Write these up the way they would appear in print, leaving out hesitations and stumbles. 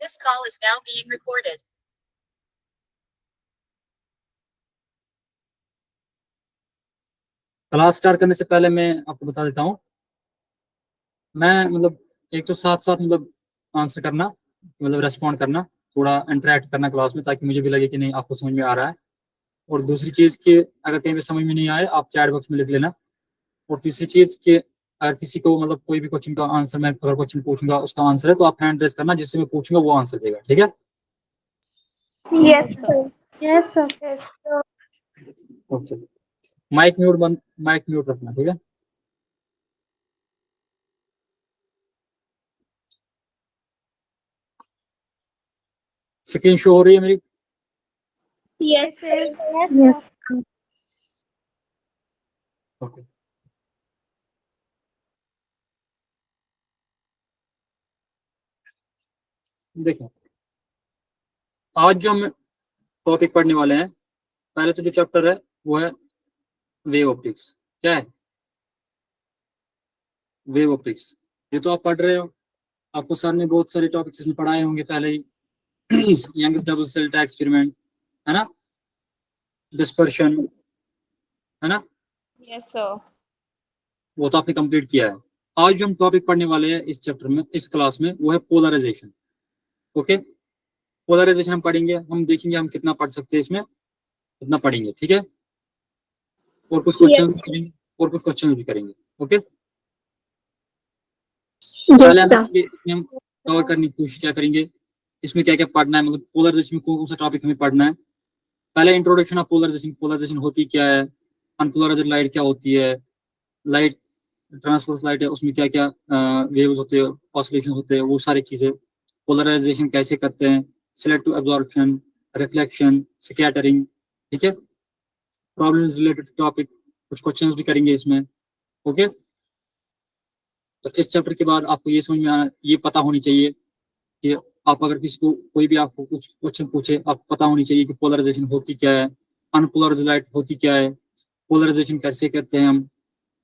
This call is now being recorded. Class start करने से पहले मैं आपको बता देता हूँ, मैं मतलब एक तो साथ साथ मतलब आंसर करना, मतलब रेस्पॉन्ड करना, थोड़ा इंटरेक्ट करना क्लास में, ताकि मुझे भी लगे कि नहीं आपको समझ में आ रहा है। और दूसरी चीज कि अगर कहीं भी समझ में नहीं आए आप चैट बॉक्स में लिख लेना। और तीसरी चीज कि अगर किसी को मतलब कोई भी क्वेश्चन का आंसर, मैं अगर क्वेश्चन पूछूंगा उसका आंसर है तो आप हैंड रेज करना, जिससे मैं पूछूंगा वो आंसर देगा। ठीक है? Yes, sir. Yes, sir. Yes, sir. Okay, mic mute बंद, माइक म्यूट रखना। ठीक है? स्क्रीन शो हो रही है मेरी? Yes, sir. Yes, sir. Okay, देखो आज जो हम टॉपिक पढ़ने वाले हैं, पहले तो जो चैप्टर है वो है वेव ऑप्टिक्स। क्या है? Wave optics. ये तो आप पढ़ रहे हो, आपको सर ने बहुत सारे टॉपिक्स इसमें पढ़ाए होंगे पहले ही। यंग डबल स्लिट एक्सपेरिमेंट, है ना, डिस्पर्शन, है ना, Yes, sir. वो तो आपने कंप्लीट किया है। आज जो हम टॉपिक पढ़ने वाले हैं इस चैप्टर में, इस क्लास में, वो है पोलराइजेशन। ओके, पोलराइजेशन हम पढ़ेंगे, हम देखेंगे हम कितना पढ़ सकते हैं इसमें, कितना पढ़ेंगे। ठीक है? और कुछ क्वेश्चन भी करेंगे, और कुछ क्वेश्चन भी करेंगे। ओके, पहले Yes, sir. इसमें हम कवर करने की कोशिश क्या करेंगे, इसमें क्या क्या पढ़ना है, मतलब पोलराइजेशन में कौन कौन सा टॉपिक हमें पढ़ना है। पहले इंट्रोडक्शन ऑफ पोलराइजेशन, पोलराइजेशन होती क्या है, अनपोलराइज्ड लाइट क्या होती है, लाइट ट्रांसवर्स लाइट है उसमें क्या क्या वेव्स होते हैं, ऑसिलेशन होते हैं, वो सारी चीजें। पोलराइजेशन कैसे करते हैं, सिलेक्टिव एब्जॉर्प्शन, रिफ्लेक्शन, स्कैटरिंग। ठीक है? प्रॉब्लम्स रिलेटेड टॉपिक, कुछ क्वेश्चंस भी करेंगे इसमें। ओके, तो इस चैप्टर के बाद आपको ये समझ में ये पता होनी चाहिए कि आप अगर किसी को, कोई भी आपको कुछ क्वेश्चन पूछे, आपको पता होनी चाहिए कि पोलराइजेशन होती क्या है, अनपोलराइज्ड लाइट होती क्या है, पोलराइजेशन कैसे करते हैं हम,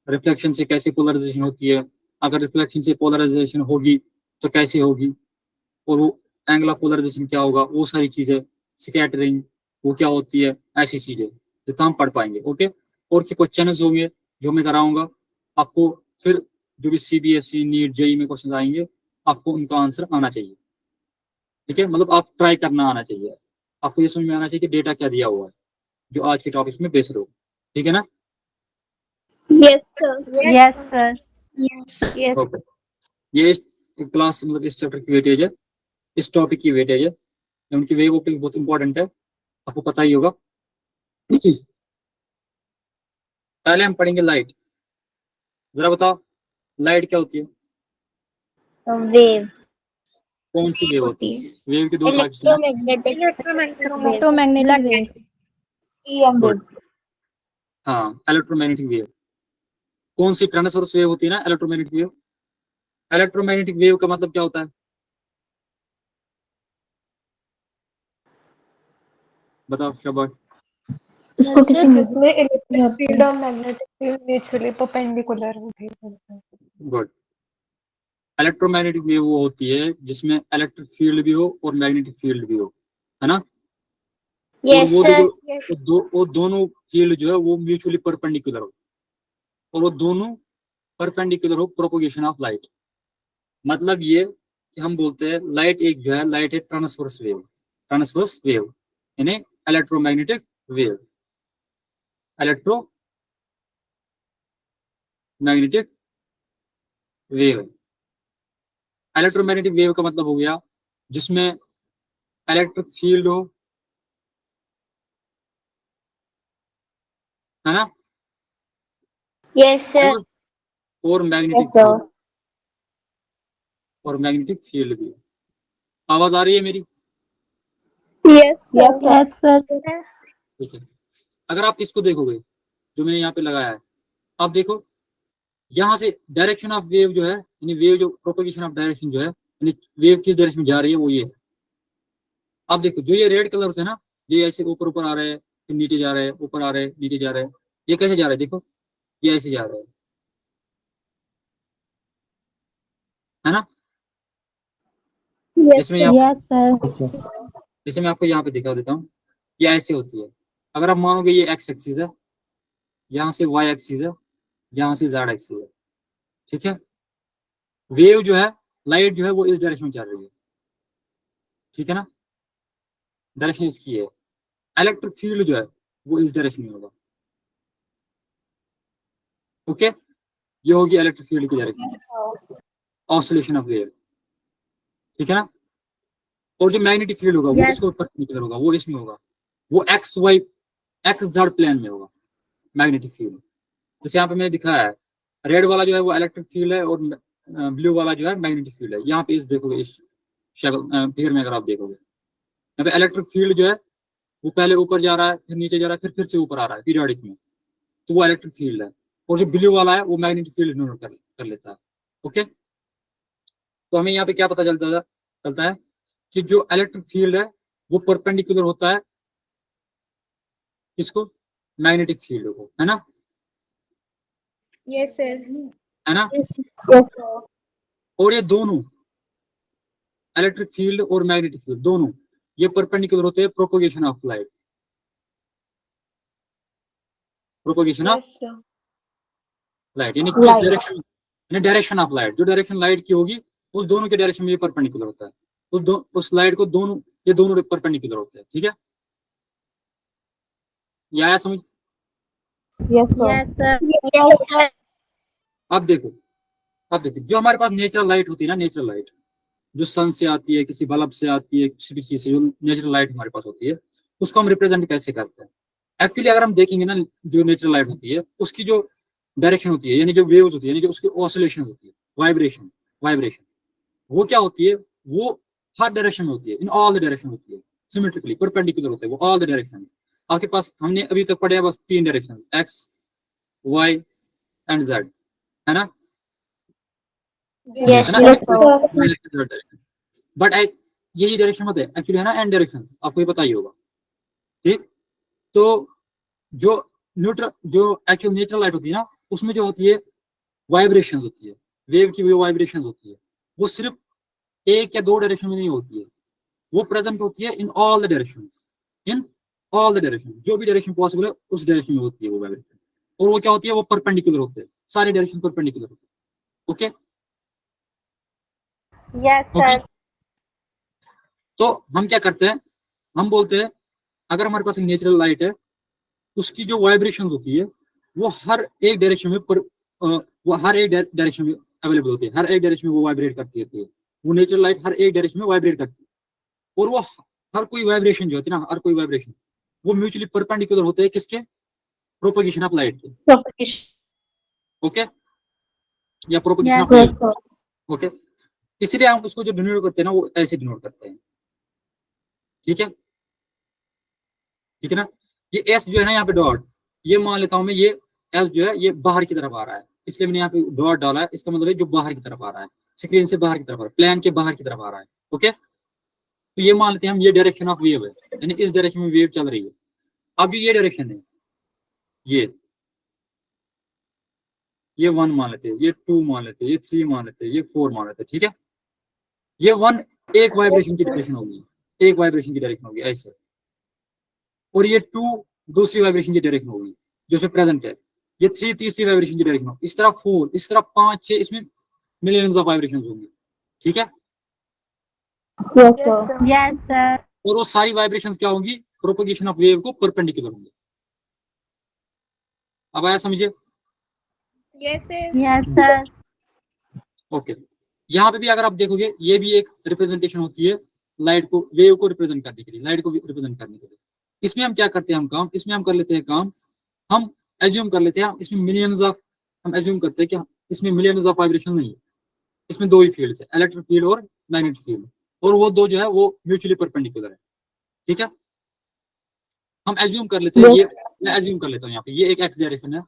रिफ्लेक्शन से कैसे पोलराइजेशन होती है, अगर रिफ्लेक्शन से पोलराइजेशन होगी तो कैसे होगी, और वो एंगल ऑफ पोलराइजेशन क्या होगा, वो सारी चीजें, स्कैटरिंग वो क्या होती है, ऐसी चीजें जितना हम पढ़ पाएंगे। ओके, और के क्वेश्चन होंगे जो मैं कराऊंगा आपको, फिर जो भी CBSE नीट जेई में क्वेश्चन आएंगे आपको उनका आंसर आना चाहिए। ठीक है? मतलब आप ट्राई करना आना चाहिए, आपको ये समझ में आना चाहिए कि डेटा क्या दिया हुआ है जो आज के टॉपिक में बेस्ड हो। ठीक है ना? Yes, sir. Yes, sir. Yes. Yes. Okay, ये इस क्लास मतलब इस चैप्टर की वेटेज है, इस टॉपिक की वेटेज है। उनकी वेव ऑप्टिक्स बहुत इंपॉर्टेंट है, आपको पता ही होगा। पहले हम पढ़ेंगे लाइट। जरा बताओ लाइट क्या होती है? So wave. कौन सी वेव होती है? वेव के दो टाइप्स हैं। Electromagnetic. Electromagnetic wave. EM good, wave. हाँ, इलेक्ट्रोमैग्नेटिक वेव। कौन सी? ट्रांसवर्स वेव होती है ना इलेक्ट्रोमैग्नेटिक वेव। इलेक्ट्रोमैग्नेटिक वेव का मतलब क्या होता है, बताओ शाबाश। इसको किसी जिसमें इलेक्ट्रिक फील्ड और मैग्नेटिक फील्ड नेचुरली परपेंडिकुलर होते हैं। गुड, इलेक्ट्रोमैग्नेटिक वेव वो होती है जिसमें इलेक्ट्रिक फील्ड भी हो और मैग्नेटिक फील्ड भी हो, है ना। और Yes, वो sir. वो दोनों फील्ड जो है वो म्यूचुअली परपेंडिकुलर हो, और वो दोनों परपेंडिकुलर हो प्रोपोगेशन ऑफ लाइट। मतलब ये कि हम बोलते हैं लाइट एक जो है, लाइट है ट्रांसवर्स वेव, ट्रांसवर्स वेव यानी electromagnetic wave, electromagnetic wave. Electromagnetic wave का मतलब हो गया जिसमें इलेक्ट्रिक फील्ड हो, है ना, Yes, sir. और मैग्नेटिक Yes, sir. फील्ड, और मैग्नेटिक फील्ड भी। आवाज आ रही है मेरी? Yes, sir. Yes, sir. ठीक है, अगर आप इसको देखोगे जो मैंने यहाँ पे लगाया है, आप देखो यहाँ से डायरेक्शन ऑफ वेव जो है, यानी वेव जो प्रोपोगेशन ऑफ डायरेक्शन जो है, यानी वेव किस डायरेक्शन में जा रही है वो ये है। आप देखो जो ये रेड कलर है ना, ये ऐसे ऊपर ऊपर आ रहे हैं, फिर नीचे जा रहे हैं, ऊपर आ रहे हैं, नीचे जा रहे हैं, ये कैसे जा रहे हैं देखो, ये ऐसे जा रहे हैं, है ना। इसमें यहाँ Yes, sir. जैसे मैं आपको यहाँ पे दिखा देता हूँ, ये ऐसे होती है। अगर आप मानोगे ये एक्स एक्सिस है, यहाँ से वाई एक्सिस है, यहाँ से जेड एक्सिस है, ठीक है। वेव जो है, लाइट जो है वो इस डायरेक्शन में चल रही है, ठीक है ना, डायरेक्शन इसकी है। इलेक्ट्रिक फील्ड जो है वो इस डायरेक्शन में होगा, ओके। ये होगी इलेक्ट्रिक फील्ड की डायरेक्शन, ऑसिलेशन ऑफ वेव, ठीक है ना। और जो मैग्नेटिक फील्ड होगा वो Yes. इसको परपेंडिकुलर होगा, वो इसमें होगा, वो x y x z plane में होगा मैग्नेटिक फील्ड। जैसे यहाँ पे मैंने दिखाया है, रेड वाला जो है वो इलेक्ट्रिक फील्ड है और ब्लू वाला जो है मैग्नेटिक फील्ड है। यहाँ पे इस देखोगे, इस फिगर में अगर आप देखोगे, यहाँ पे इलेक्ट्रिक फील्ड जो है वो पहले ऊपर जा रहा है, फिर नीचे जा रहा है, फिर से ऊपर आ रहा है पीरियोडिक में, तो वो इलेक्ट्रिक फील्ड है। और जो ब्लू वाला है वो मैग्नेटिक फील्ड इग्नोर कर लेता है, ओके। तो हमें यहाँ पे क्या पता चलता है कि जो इलेक्ट्रिक फील्ड है वो परपेंडिकुलर होता है किसको, मैग्नेटिक फील्ड को, है ना, Yes, sir. है ना। Yes, sir. और ये दोनों इलेक्ट्रिक फील्ड और मैग्नेटिक फील्ड दोनों ये परपेंडिकुलर होते हैं propagation of light, propagation of light, यानी किस डायरेक्शन, यानी डायरेक्शन ऑफ लाइट, जो डायरेक्शन लाइट की होगी उस दोनों के डायरेक्शन में ये परपेंडिकुलर होता है, उस लाइट को दोनों, ये दोनों परपेंडिकुलर होते हैं, ठीक है। ये आया समझ। Yes, sir. Yes, sir. Yes, sir. अब देखो जो हमारे पास नेचुरल लाइट होती है ना, नेचुरल लाइट जो सन से आती है, किसी बल्ब से आती है, किसी भी चीज से जो नेचुरल लाइट हमारे पास होती है, उसको हम रिप्रेजेंट कैसे करते हैं। एक्चुअली अगर हम देखेंगे ना, जो नेचुरल लाइट होती है उसकी जो डायरेक्शन होती है, यानी जो वेव्स होती है, यानी जो उसकी ऑसिलेशन होती है, वाइब्रेशन वो क्या होती है, वो हर डायरेक्शन में होती है, इन ऑल द डायरेक्शन होती है, सिमेट्रिकली परपेंडिकुलर होते हैं वो ऑल द डायरेक्शन। आपके पास हमने अभी तक पढ़े बस 3 direction, x y and z, है ना। Yes, है ना? yes, sir. बट यही डायरेक्शन मत है एक्चुअली, है ना, एंड डायरेक्शन आपको ये पता ही होगा, ठीक। तो जो न्यूट्रल, जो एक्चुअल नेचुरल लाइट होती है ना, उसमें जो होती है वाइब्रेशंस होती है, वेव की वाइब्रेशंस होती है, वो सिर्फ एक या दो डायरेक्शन में नहीं होती है, वो प्रेजेंट होती है in all the direction, in all the direction, जो भी डायरेक्शन पॉसिबल है उस डायरेक्शन में होती है वो वाइब्रेशन। और वो क्या होती है, वो परपेंडिकुलर होते हैं, सारे डायरेक्शन परपेंडिकुलर होते हैं, ओके। Yes, sir. तो हम क्या करते हैं, हम बोलते हैं अगर हमारे पास एक नेचुरल लाइट है, उसकी जो वाइब्रेशंस होती है वो हर एक डायरेक्शन में वो हर एक डायरेक्शन में अवेलेबल होती है, हर एक डायरेक्शन में वो वाइब्रेट करती है, वो नेचुरल लाइट हर एक डायरेक्शन में वाइब्रेट करती है। और वो हर कोई वाइब्रेशन जो होती है ना, हर कोई वाइब्रेशन वो म्यूचुअली परपेंडिकुलर होते हैं किसके, प्रोपगेशन ऑफ लाइट के, ओके, या propagation of Yes, wave, sir. Okay. इसलिए हम उसको जो डिनोट करते हैं ना वो ऐसे डिनोट करते हैं, ठीक है, ठीक है ना। ये एस जो है ना यहाँ पे डॉट, ये मान लेता हूं मैं, ये एस जो है ये बाहर की तरफ आ रहा है, इसलिए मैंने यहाँ पे डॉट डाला है, इसका मतलब है जो बाहर की तरफ आ रहा है, स्क्रीन से बाहर की तरफ आ रहा है, प्लेन के बाहर की तरफ आ रहा है, ओके। तो ये मान लेते हैं हम, ये डायरेक्शन ऑफ वेव है, यानी इस डायरेक्शन में वेव चल रही है। अब जो ये डायरेक्शन है, ये 1 मान लेते हैं, ये 2 मान लेते हैं, ये 3 मान लेते हैं, ये 4 मान लेते हैं, ठीक है। ये 1 एक वाइब्रेशन की डायरेक्शन होगी, एक वाइब्रेशन की डायरेक्शन होगी ऐसे, और ये 2 दूसरी वाइब्रेशन की डायरेक्शन होगी जो इसमें प्रेजेंट है, ये 3 तीसरी वाइब्रेशन की डायरेक्शन होगी, इस तरह 4, इस तरह 5 6, इसमें मिलियंस ऑफ वाइब्रेशन होंगी, ठीक है। Yes, sir. Yes, sir. और वो सारी वाइब्रेशन क्या होंगी, प्रोपगेशन ऑफ वेव को परपेंडिकुलर होंगे। अब आया समझिए। Yes, sir. Yes, sir. Okay, यहाँ पे भी अगर आप देखोगे, ये भी एक रिप्रेजेंटेशन होती है लाइट को, वेव को रिप्रेजेंट करने के लिए, लाइट को रिप्रेजेंट करने के लिए। इसमें हम क्या करते हैं, हम काम, इसमें हम कर लेते हैं काम, हम एज्यूम कर लेते हैं, इसमें मिलियंस ऑफ, हम एज्यूम करते हैं कि इसमें मिलियंस ऑफ वाइब्रेशन नहीं है, इसमें 2 ही फील्ड है, इलेक्ट्रिक फील्ड और मैग्नेटिक फील्ड, और वो 2 जो है वो म्यूचुअली परपेंडिकुलर है, ठीक है। हम एज्यूम कर लेते हैं, ये मैं एज्यूम कर लेता हूँ, यहाँ पे ये एक एक्स डायरेक्शन है,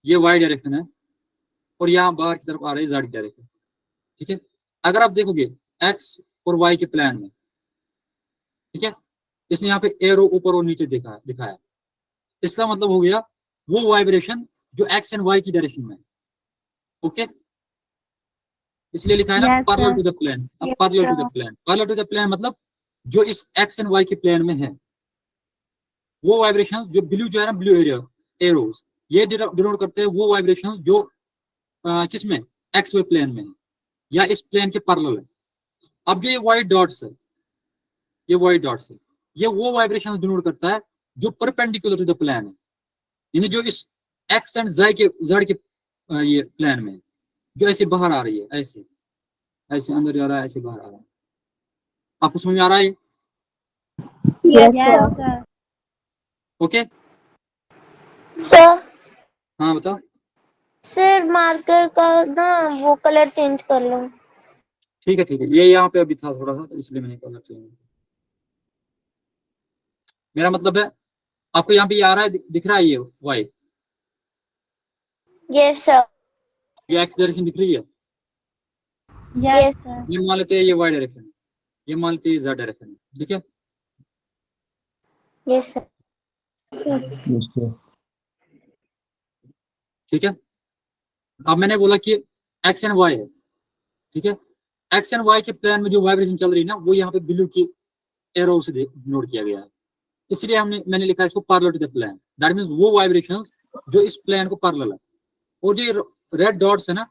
ये वाई डायरेक्शन है, और यहाँ बाहर की तरफ आ रही है जेड डायरेक्शन, ठीक है। अगर आप देखोगे एक्स और वाई के प्लान में, ठीक है, इसने यहाँ पे एरो ऊपर और नीचे दिखाया, इसका मतलब हो गया वो वाइब्रेशन जो एक्स एंड वाई की डायरेक्शन में है, ओके। इसलिए लिखा है ना Yes, parallel sir. To the plane. अब Yes, parallel to sir. The plane, parallel to the plane मतलब जो इस एक्स एंड वाई के प्लेन में है वो वाइब्रेशंस, जो ब्लू जो है ना, ब्लू एरिया एरोस, ये डिनोट करते हैं वो वाइब्रेशंस जो किसमें, एक्स वाई प्लेन में है या इस प्लेन के पैरेलल है। अब जो ये व्हाइट डॉट्स है, ये व्हाइट डॉट्स है, ये वो वाइब्रेशंस डिनोट करता है जो परपेंडिकुलर टू द प्लेन है, यानी जो इस एक्स एंड जेड के ये प्लेन में है, जो ऐसे बाहर आ रही है, ऐसे ऐसे अंदर जा रहा है, ऐसे बाहर आ रहा है। आपको समझ में आ रहा है? Yes, sir. ओके, सर हाँ बताओ। सर मार्कर का ना वो कलर चेंज कर लो। ठीक है ठीक है, ये यहाँ पे अभी था थोड़ा सा, तो इसलिए मैंने कलर चेंज। मेरा मतलब है आपको यहाँ पे ये आ रहा है, दिख रहा है ये वाई, यस सर। ये एक्स डायरेक्शन दिख रही है, Yes, sir. ये मान लेते हैं ये वाई डायरेक्शन, ये मान लेते हैं जेड डायरेक्शन, ठीक है। Yes sir. ठीक है, अब मैंने बोला कि एक्स एंड वाई है, ठीक है। एक्स एंड वाई के प्लेन में जो वाइब्रेशन चल रही है ना, वो यहाँ पे ब्लू की एरो से नोट किया गया है, इसलिए मैंने लिखा है इसको parallel to the plane. That means वो वाइब्रेशंस जो इस प्लेन को पैरेलल है, और जो रेड डॉट्स है ना,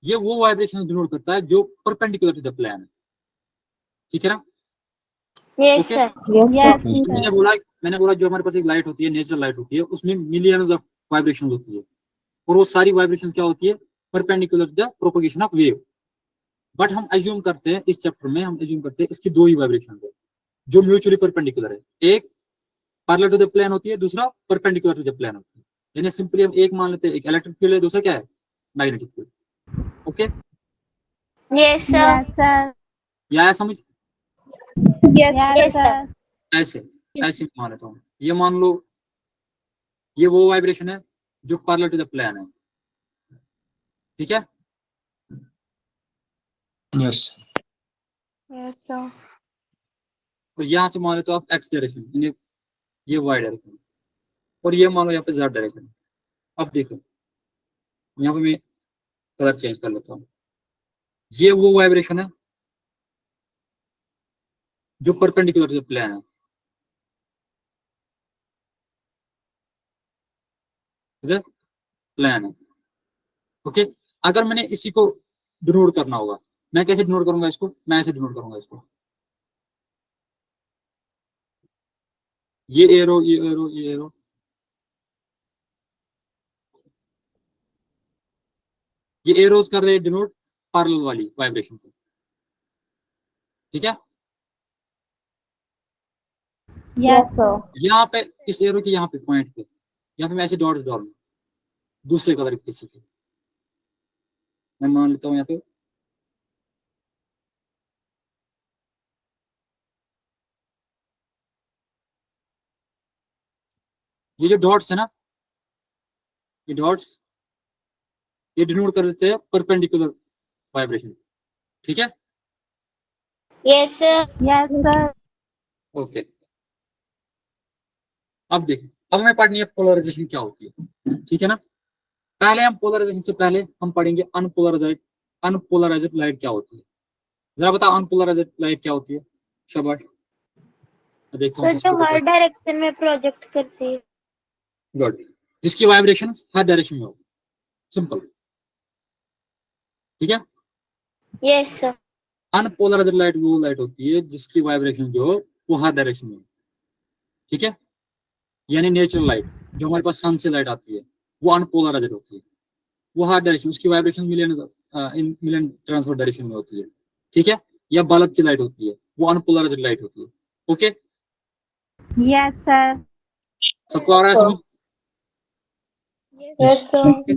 ये वो वाइब्रेशंस डिनोट करता है जो परपेंडिकुलर टू द प्लेन है, ठीक है ना। Yes okay, sir. Yes, मैंने बोला जो हमारे पास एक लाइट होती है, नेचुरल लाइट होती है, उसमें मिलियंस ऑफ वाइब्रेशंस होती है, और वो सारी वाइब्रेशंस क्या होती है, perpendicular to the propagation of wave. But हम एज्यूम करते हैं इस चैप्टर में, हम एज्यूम करते हैं इसकी दो ही वाइब्रेशन है जो म्यूचुअली परपेंडिकुलर है, एक पैरेलल टू द प्लेन होती है, दूसरा परपेंडिकुलर टू द प्लेन होती है। यानी सिंपली हम एक मान लेते हैं, एक इलेक्ट्रिक फील्ड है, दूसरा क्या है, magnetic field. Okay, yes sir. Yes, sir. या आया समझ? Yes, Yes, sir. ऐसे ऐसे मान लेता हूँ, ये मान लो ये वो वाइब्रेशन है जो पैरेलल टू द प्लेन है, ठीक है। Yes Yes, sir. और यहाँ से मान लेते हो आप एक्स डायरेक्शन, यानी ये वाई डायरेक्शन, और ये मान लो यहाँ पे जेड डायरेक्शन। अब देखो यहाँ पे मैं कलर चेंज कर लेता हूँ, ये वो वाइब्रेशन है जो परपेंडिकुलर टू द प्लेन है, ठीक है, प्लेन है। ओके, अगर मैंने इसी को डिनोट करना होगा, मैं कैसे डिनोट करूंगा इसको, मैं ऐसे डिनोट करूंगा इसको, ये एरो ये एरो ये एरो, ये एरोस कर रहे हैं डिनोट पैरेलल वाली वाइब्रेशन को, ठीक है। Yes, sir. यहाँ पे इस एरो के यहाँ पे पॉइंट पे, यहाँ पे मैं ऐसे डॉट्स डालूंगा दूसरे कलर के किसी के, मैं मान लेता हूँ यहाँ पे ये जो डॉट्स है ना, ये डॉट्स ये डिनोट कर देते हैं परपेंडिकुलर वाइब्रेशन, ठीक है। Yes sir. Yes, sir. Okay, अब देखिए, अब हमें पढ़नी है पोलराइजेशन क्या होती है, ठीक है ना। पहले हम पोलराइजेशन से पहले हम पढ़ेंगे अनपोलराइज्ड लाइट क्या होती है। जरा बताओ अनपोलराइज्ड लाइट क्या होती है, शाबाश। देखता हूँ सर जो हर डायरेक्शन में प्रोजेक्ट करती है। गुड, जिसकी वाइब्रेशन हर डायरेक्शन में हो, सिंपल, ठीक है। Yes sir. अनपोलराइज्ड लाइट वो लाइट होती है जिसकी वाइब्रेशन जो हो वो हर डायरेक्शन में हो, ठीक है। यानी नेचुरल लाइट जो हमारे पास सन से लाइट आती है वो अनपोलराइज्ड होती है, वो हर डायरेक्शन, उसकी वाइब्रेशन मिलियन ट्रांसफर डायरेक्शन में होती है, ठीक है। या बल्ब की लाइट होती है, वो अनपोलराइज्ड लाइट होती है। Okay, Yes, sir. सबको आ रहा है समझ? Yes sir.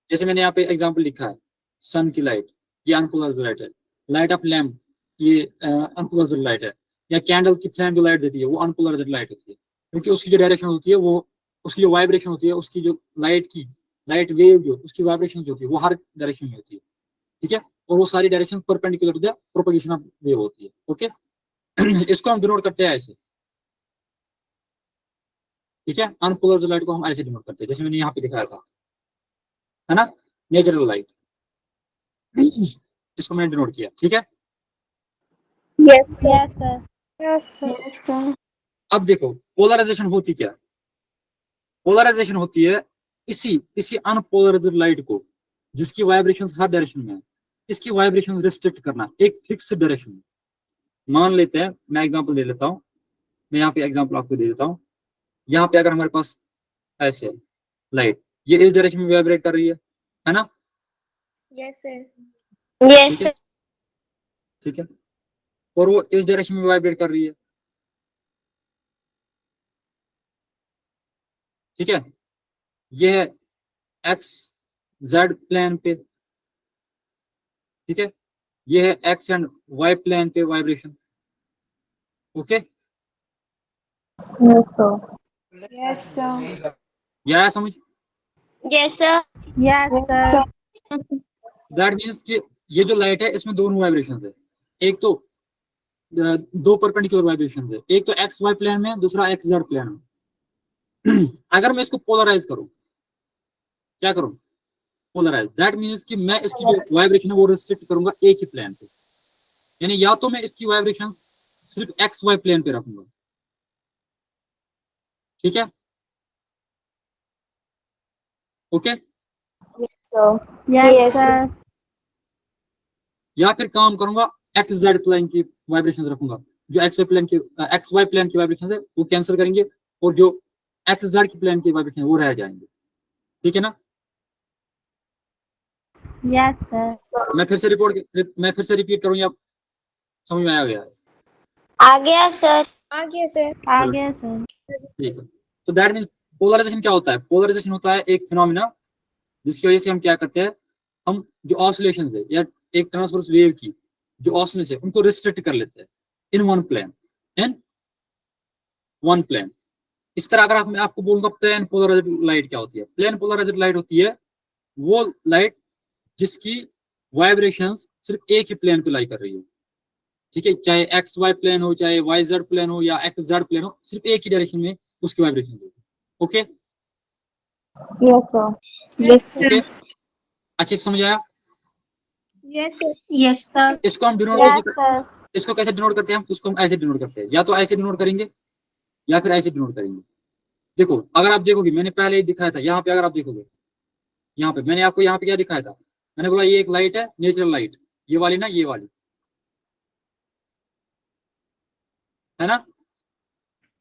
जैसे मैंने यहाँ पे एग्जांपल लिखा है, सन की लाइट ये अनपोलराइज्ड लाइट है, लाइट ऑफ लैम्प ये अनपोलराइज्ड लाइट है, या कैंडल की फ्लेम जो लाइट देती है वो अनपोलराइज्ड लाइट होती है, क्योंकि उसकी जो डायरेक्शन होती है वो, उसकी जो वाइब्रेशन होती है, उसकी जो लाइट वेव जो उसकी वाइब्रेशन होती है वो हर डायरेक्शन में होती है, ठीक है। और वो सारी direction perpendicular to the propagation of wave होती है। ओके, इसको हम डिनोट करते हैं ऐसे, ठीक है। अनपोलराइज्ड लाइट को हम ऐसे डिनोट करते हैं जैसे मैंने यहाँ पे दिखाया था, है ना, नेचुरल लाइट। इसको मैंने डिनोट किया, ठीक है। Yes, sir. Yes, sir. Yes, sir. अब देखो पोलराइजेशन होती क्या है? पोलराइजेशन होती है इसी अनपोलराइज्ड लाइट को, जिसकी वाइब्रेशंस हर डायरेक्शन में है, इसकी वाइब्रेशंस रिस्ट्रिक्ट करना एक फिक्स डायरेक्शन में। मान लेते हैं, मैं एग्जांपल दे लेता हूं, मैं यहाँ पे एग्जांपल आपको दे देता हूं। यहाँ पे अगर हमारे पास ऐसे लाइट, ये इस डायरेक्शन में वाइब्रेट कर रही है ना? Yes, sir. Yes, ठीक है, sir. ठीक है, और वो इस डायरेक्शन में वाइब्रेट कर रही है, ठीक है। ये है एक्स जेड प्लेन पे, ठीक है, ये है एक्स एंड वाई प्लेन पे vibration, okay. Yes, sir. Yes, sir. या समझ? Yes, sir. Yes, sir. That means कि ये जो लाइट है इसमें दोनों वाइब्रेशंस है, एक तो दो परपेंडिकुलर वाइब्रेशंस है, एक तो एक्स वाई प्लेन में, दूसरा एक्स जेड प्लेन में। अगर मैं इसको पोलराइज करूं, क्या करूं? पोलराइज, दैट मीन्स कि मैं इसकी जो वाइब्रेशन है वो रिस्ट्रिक्ट करूंगा एक ही प्लेन पे, यानी या तो मैं इसकी वाइब्रेशन सिर्फ एक्स वाई प्लेन पे रखूंगा, ठीक है, ओके। Yes, sir. या फिर काम करूंगा एक्स जेड प्लेन की वाइब्रेशन रखूंगा, जो एक्स वाई प्लेन की वाइब्रेशन है वो कैंसिल करेंगे, और जो एक्स जेड की प्लेन की वाइब्रेशन वो रह जाएंगे, ठीक है ना? Yes, sir. मैं फिर से रिपीट करूं या समझ में आ गया है? आ गया, sir. आगे sir. आगे sir. ठीक है, तो दैट मींस पोलराइजेशन क्या होता है? पोलराइजेशन होता है एक फिनोमिना जिसकी वजह से हम क्या करते हैं, हम जो ऑसिलेशंस है या एक ट्रांसवर्स वेव की जो ऑसिलेशन है उनको रिस्ट्रिक्ट कर लेते हैं इन वन प्लेन। इस तरह अगर मैं आपको बोलूंगा प्लेन पोलराइज्ड लाइट क्या होती है? प्लेन पोलराइज्ड लाइट होती है वो लाइट जिसकी वाइब्रेशंस सिर्फ एक ही प्लेन पे लाई कर रही है, ठीक है, चाहे एक्स वाई प्लेन हो, चाहे वाई जेड प्लेन हो, या एक्स जेड प्लेन हो, सिर्फ एक ही डायरेक्शन में उसकी वाइब्रेशन होगी, okay. Yes, sir. Yes, sir. Okay, अच्छे से समझ आया? Yes, sir. Yes, sir. इसको हम डिनोट Yes, sir. इसको कैसे डिनोट करते हैं? हम इसको हम ऐसे डिनोट करते हैं, या तो ऐसे डिनोट करेंगे या फिर ऐसे डिनोट करेंगे। देखो अगर आप देखोगे, मैंने पहले ही दिखाया था, यहाँ पे अगर आप देखोगे, यहाँ पे मैंने आपको यहाँ पे क्या दिखाया था? मैंने बोला ये एक लाइट है, नेचुरल लाइट, ये वाली ना, ये वाली है ना?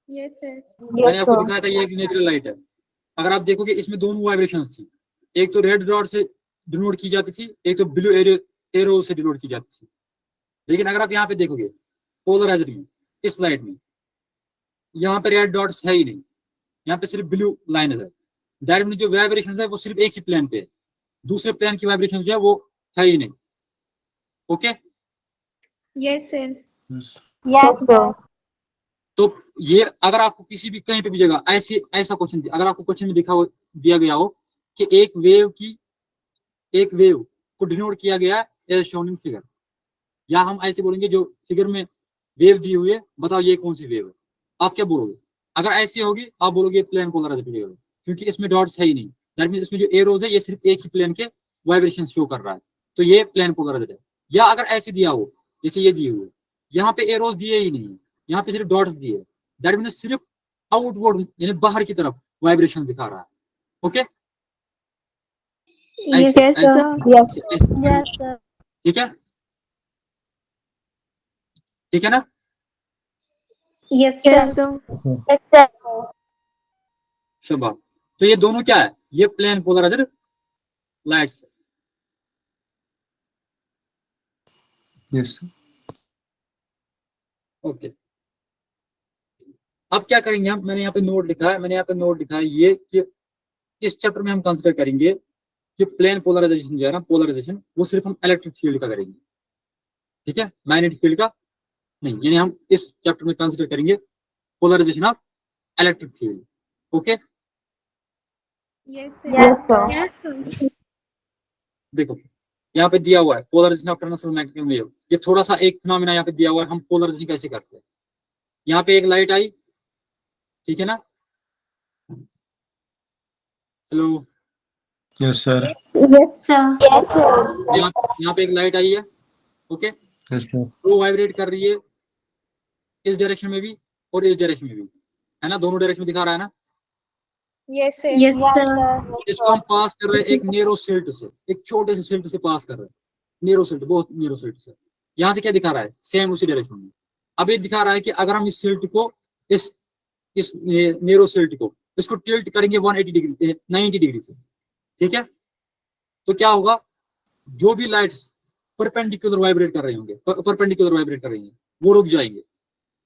Yes, sir. मैंने आपको दिखाया था ये एक नेचुरल लाइट है। अगर आप देखोगे इसमें दोनों वाइब्रेशंस थी, एक तो रेड डॉट से डिनोट की जाती थी, एक तो ब्लू एरो से डिनोट की जाती थी। लेकिन अगर आप यहाँ पे देखोगे पोलराइज्ड में, इस लाइट में, यहाँ पे रेड डॉट्स है ही नहीं, यहाँ पे सिर्फ ब्लू लाइन है। दैट मींस जो वाइब्रेशन है वो सिर्फ एक ही प्लेन पे है, दूसरे प्लेन की वाइब्रेशन जो है वो है ही नहीं, okay. Yes, sir. Yes, sir. तो ये अगर आपको किसी भी कहीं पे भी जगह ऐसा क्वेश्चन, अगर आपको क्वेश्चन में दिया गया हो कि एक वेव को डिनोट किया गया एज शोन इन फिगर, या हम ऐसे बोलेंगे जो फिगर में वेव दी हुई है, बताओ ये कौन सी वेव है, आप क्या बोलोगे? अगर ऐसी होगी आप बोलोगे प्लेन पोलराइज्ड वेव है, क्योंकि इसमें डॉट्स है ही नहीं। दैट मींस इसमें जो एरोज है ये सिर्फ एक ही प्लेन के वाइब्रेशन शो कर रहा है, तो ये प्लेन पोलराइज्ड है। या अगर ऐसे दिया हो जैसे ये दिए हुए, यहाँ पे एरोज दिए ही नहीं है, यहाँ पे सिर्फ डॉट्स दिए, दैट मींस सिर्फ आउटवर्ड यानी बाहर की तरफ वाइब्रेशन दिखा रहा है, okay. Yes, sir. Yes, sir. ठीक है, ठीक है ना? Yes, sir. Yes, sir. शाबाश। तो ये दोनों क्या है? ये plane polarised lights, yes okay. अब क्या करेंगे हम? मैंने यहाँ पे नोट लिखा है ये कि इस चैप्टर में हम कंसीडर करेंगे कि प्लेन पोलराइजेशन जो है ना, पोलराइजेशन वो सिर्फ हम इलेक्ट्रिक फील्ड का करेंगे, ठीक है, मैग्नेटिक फील्ड का नहीं। यानी हम इस चैप्टर में कंसीडर करेंगे polarisation of electric field, okay. Yes, sir. Yes, sir. देखो यहाँ पे दिया हुआ है polarisation of transverse magnetic wave, ये थोड़ा सा एक फिनोमेना यहाँ पे दिया हुआ है, हम पोलराइजेशन कैसे करते हैं। यहाँ पे एक लाइट आई, ठीक है ना, hello, yes sir Yes, sir. Yes, sir. यहाँ पे एक लाइट आई है, ओके, Yes, sir. वो वाइब्रेट कर रही है इस डायरेक्शन में भी और इस डायरेक्शन में भी, है ना, दोनों डायरेक्शन में दिखा रहा है ना। Yes, sir. Yes, sir. इसको हम पास कर रहे हैं एक नेरो सिल्ट से, एक छोटे से सिल्ट से पास कर रहे हैं, नेरो सिल्ट, बहुत नेरो सिल्ट से। यहाँ से क्या दिखा रहा है, सेम उसी डायरेक्शन में। अब ये दिखा रहा है कि अगर हम इस सिल्ट को, इस नेरो सिल्ट को, इसको टिल्ट करेंगे 180 डिग्री 90 डिग्री से, ठीक है, तो क्या होगा, जो भी लाइट्स परपेंडिकुलर वाइब्रेट कर रहे होंगे, परपेंडिकुलर वाइब्रेट कर रही हैं, वो रुक जाएंगे,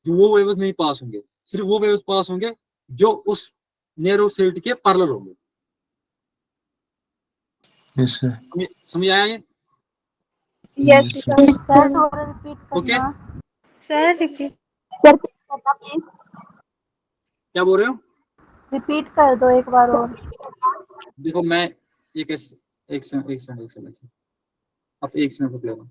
जो वो वेव्स नहीं पास होंगे, सिर्फ वो वेव्स पास होंगे जो उस नेरो सिल्ट के पैरेलल होंगे। Yes, sir. समझ आया ये? Yes, Yes, sir. sir. Sir, थोड़ा repeat ओके, करना. Sir, repeat. सर करना प्लीज। क्या बोल रहे हो? Repeat कर दो एक बार और. देखो मैं एक सेकंड आप एक सेकंड रुक लेना।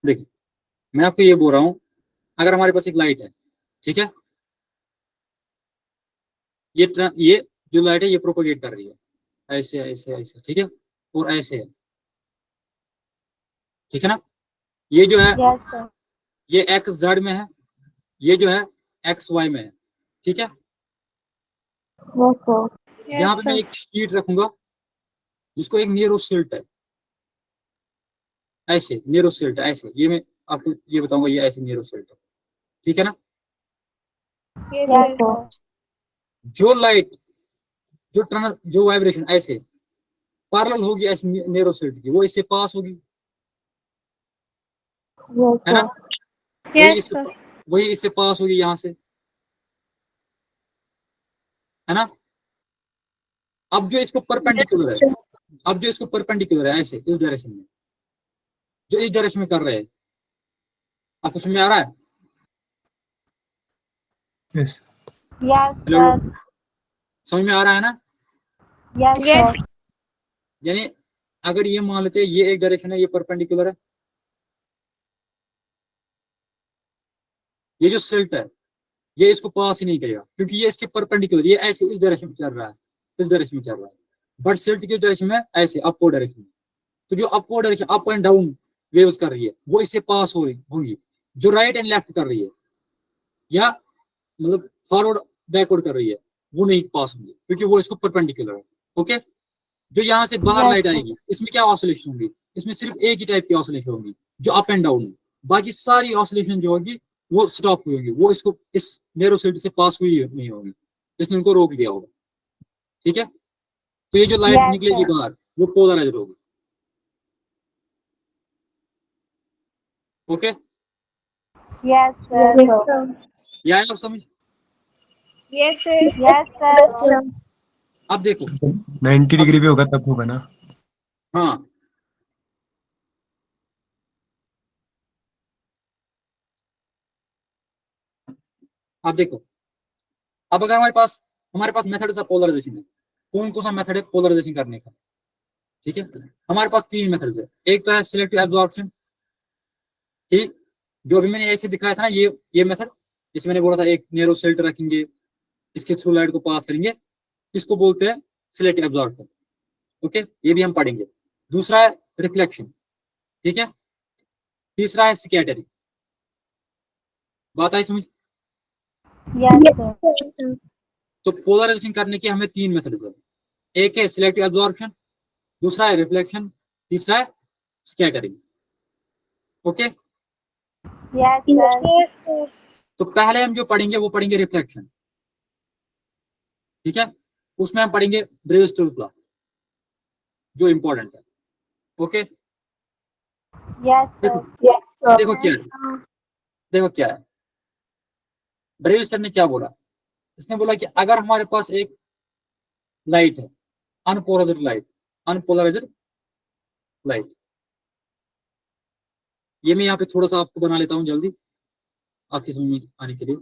देखिए मैं आपको ये बोल रहा हूँ, अगर हमारे पास एक लाइट है, ठीक है, ये जो लाइट है ये प्रोपोगेट कर रही है, ऐसे ऐसे ऐसे, ठीक है, और ऐसे है, ठीक है ना, ये जो है Yes, sir. ये एक्स जेड में है, ये जो है एक्स वाई में है, ठीक है। Yes, sir. यहाँ पे मैं एक शीट रखूंगा जिसको एक नेरो सिल्ट है, ऐसे नेरो सिल्ट है, ऐसे, ये मैं आपको ये बताऊंगा, ये ऐसे नेरो सिल्ट है, ठीक है ना। Yes, Yes, sir. sir. जो लाइट, जो वाइब्रेशन ऐसे पैरेलल होगी ऐसे नेरो सिल्ट की, वो इससे पास होगी, Yes, है ना, sir. Yes, sir. वही इससे पास होगी यहाँ से, है ना। अब जो इसको परपेंडिकुलर है, अब जो इसको परपेंडिकुलर है ऐसे इस डायरेक्शन में, जो इस डायरेक्शन में कर रहे हैं, आपको समझ में आ रहा है? Yes. Yes, hello, sir. समझ में आ रहा है ना? Yes, Yes. sir. यानी अगर ये मान लेते हैं ये एक डायरेक्शन है, ये परपेंडिकुलर है, ये जो सिल्ट है ये इसको पास ही नहीं करेगा क्योंकि ये इसके परपेंडिकुलर, ये ऐसे इस डायरेक्शन में चल रहा है, इस डायरेक्शन में चल रहा है, बट सिल्ट के डायरेक्शन में ऐसे अपवर्ड डायरेक्शन में, तो जो upward direction, up and down waves कर रही है वो इससे पास हो रही होंगी, जो राइट एंड लेफ्ट कर रही है या मतलब फॉरवर्ड बैकवर्ड कर रही है वो नहीं पास होंगी क्योंकि वो इसको परपेंडिकुलर है। ओके, जो यहाँ से बाहर Yes, लाइट sir. आएगी इसमें क्या ऑसिलेशन होंगी, इसमें सिर्फ एक ही टाइप की ऑसिलेशन होगी जो अप एंड डाउन है, बाकी सारी ऑसिलेशन जो होगी वो स्टॉप हुई होंगी, वो इसको इस नेरो सिल्ट से पास हुई नहीं होगी, इसने उनको रोक दिया होगा, ठीक है। तो ये जो लाइट Yes, निकलेगी sir. बाहर वो पोलराइज्ड होगी। Okay, Yes, sir. Yes, sir. ये आया आप समझ? Yes, sir. Yes, sir. अब देखो, 90 डिग्री पे होगा तब होगा ना। हाँ अब देखो, अब अगर हमारे पास मेथड है पोलराइजेशन है, कौन सा मेथड है पोलराइजेशन करने का, ठीक है। हमारे पास तीन मेथड्स है, एक तो है सिलेक्टिव एब्जॉर्प्शन, ठीक, जो अभी मैंने ऐसे दिखाया था ना, ये मेथड, जिसमें मैंने बोला था एक नेरो सिल्ट रखेंगे, इसके थ्रू लाइट को पास करेंगे, इसको बोलते हैं सिलेक्टिव एब्जॉर्प्शन। ओके, ये भी हम पढ़ेंगे। दूसरा है रिफ्लेक्शन, ठीक है। तीसरा है स्कैटरिंग। बात आई समझ? Yes, sir. तो पोलराइजेशन करने के हमें तीन मेथड्स है, एक है सिलेक्टिव एब्जॉर्प्शन, दूसरा है रिफ्लेक्शन, तीसरा है स्कैटरिंग। Okay, Yes, sir. तो पहले हम जो पढ़ेंगे वो पढ़ेंगे रिफ्लेक्शन, ठीक है, उसमें हम पढ़ेंगे ब्रेविस्टर्स लॉ जो इंपॉर्टेंट है। ओके, Yes, देखो sir. Yes, sir. देखो क्या है, देखो क्या है, ब्रेविस्टर ने क्या बोला, इसने बोला कि अगर हमारे पास एक लाइट है, अनपोलराइज्ड लाइट, ये मैं यहाँ पे थोड़ा सा आपको बना लेता हूँ जल्दी आपकी समझ में आने के लिए।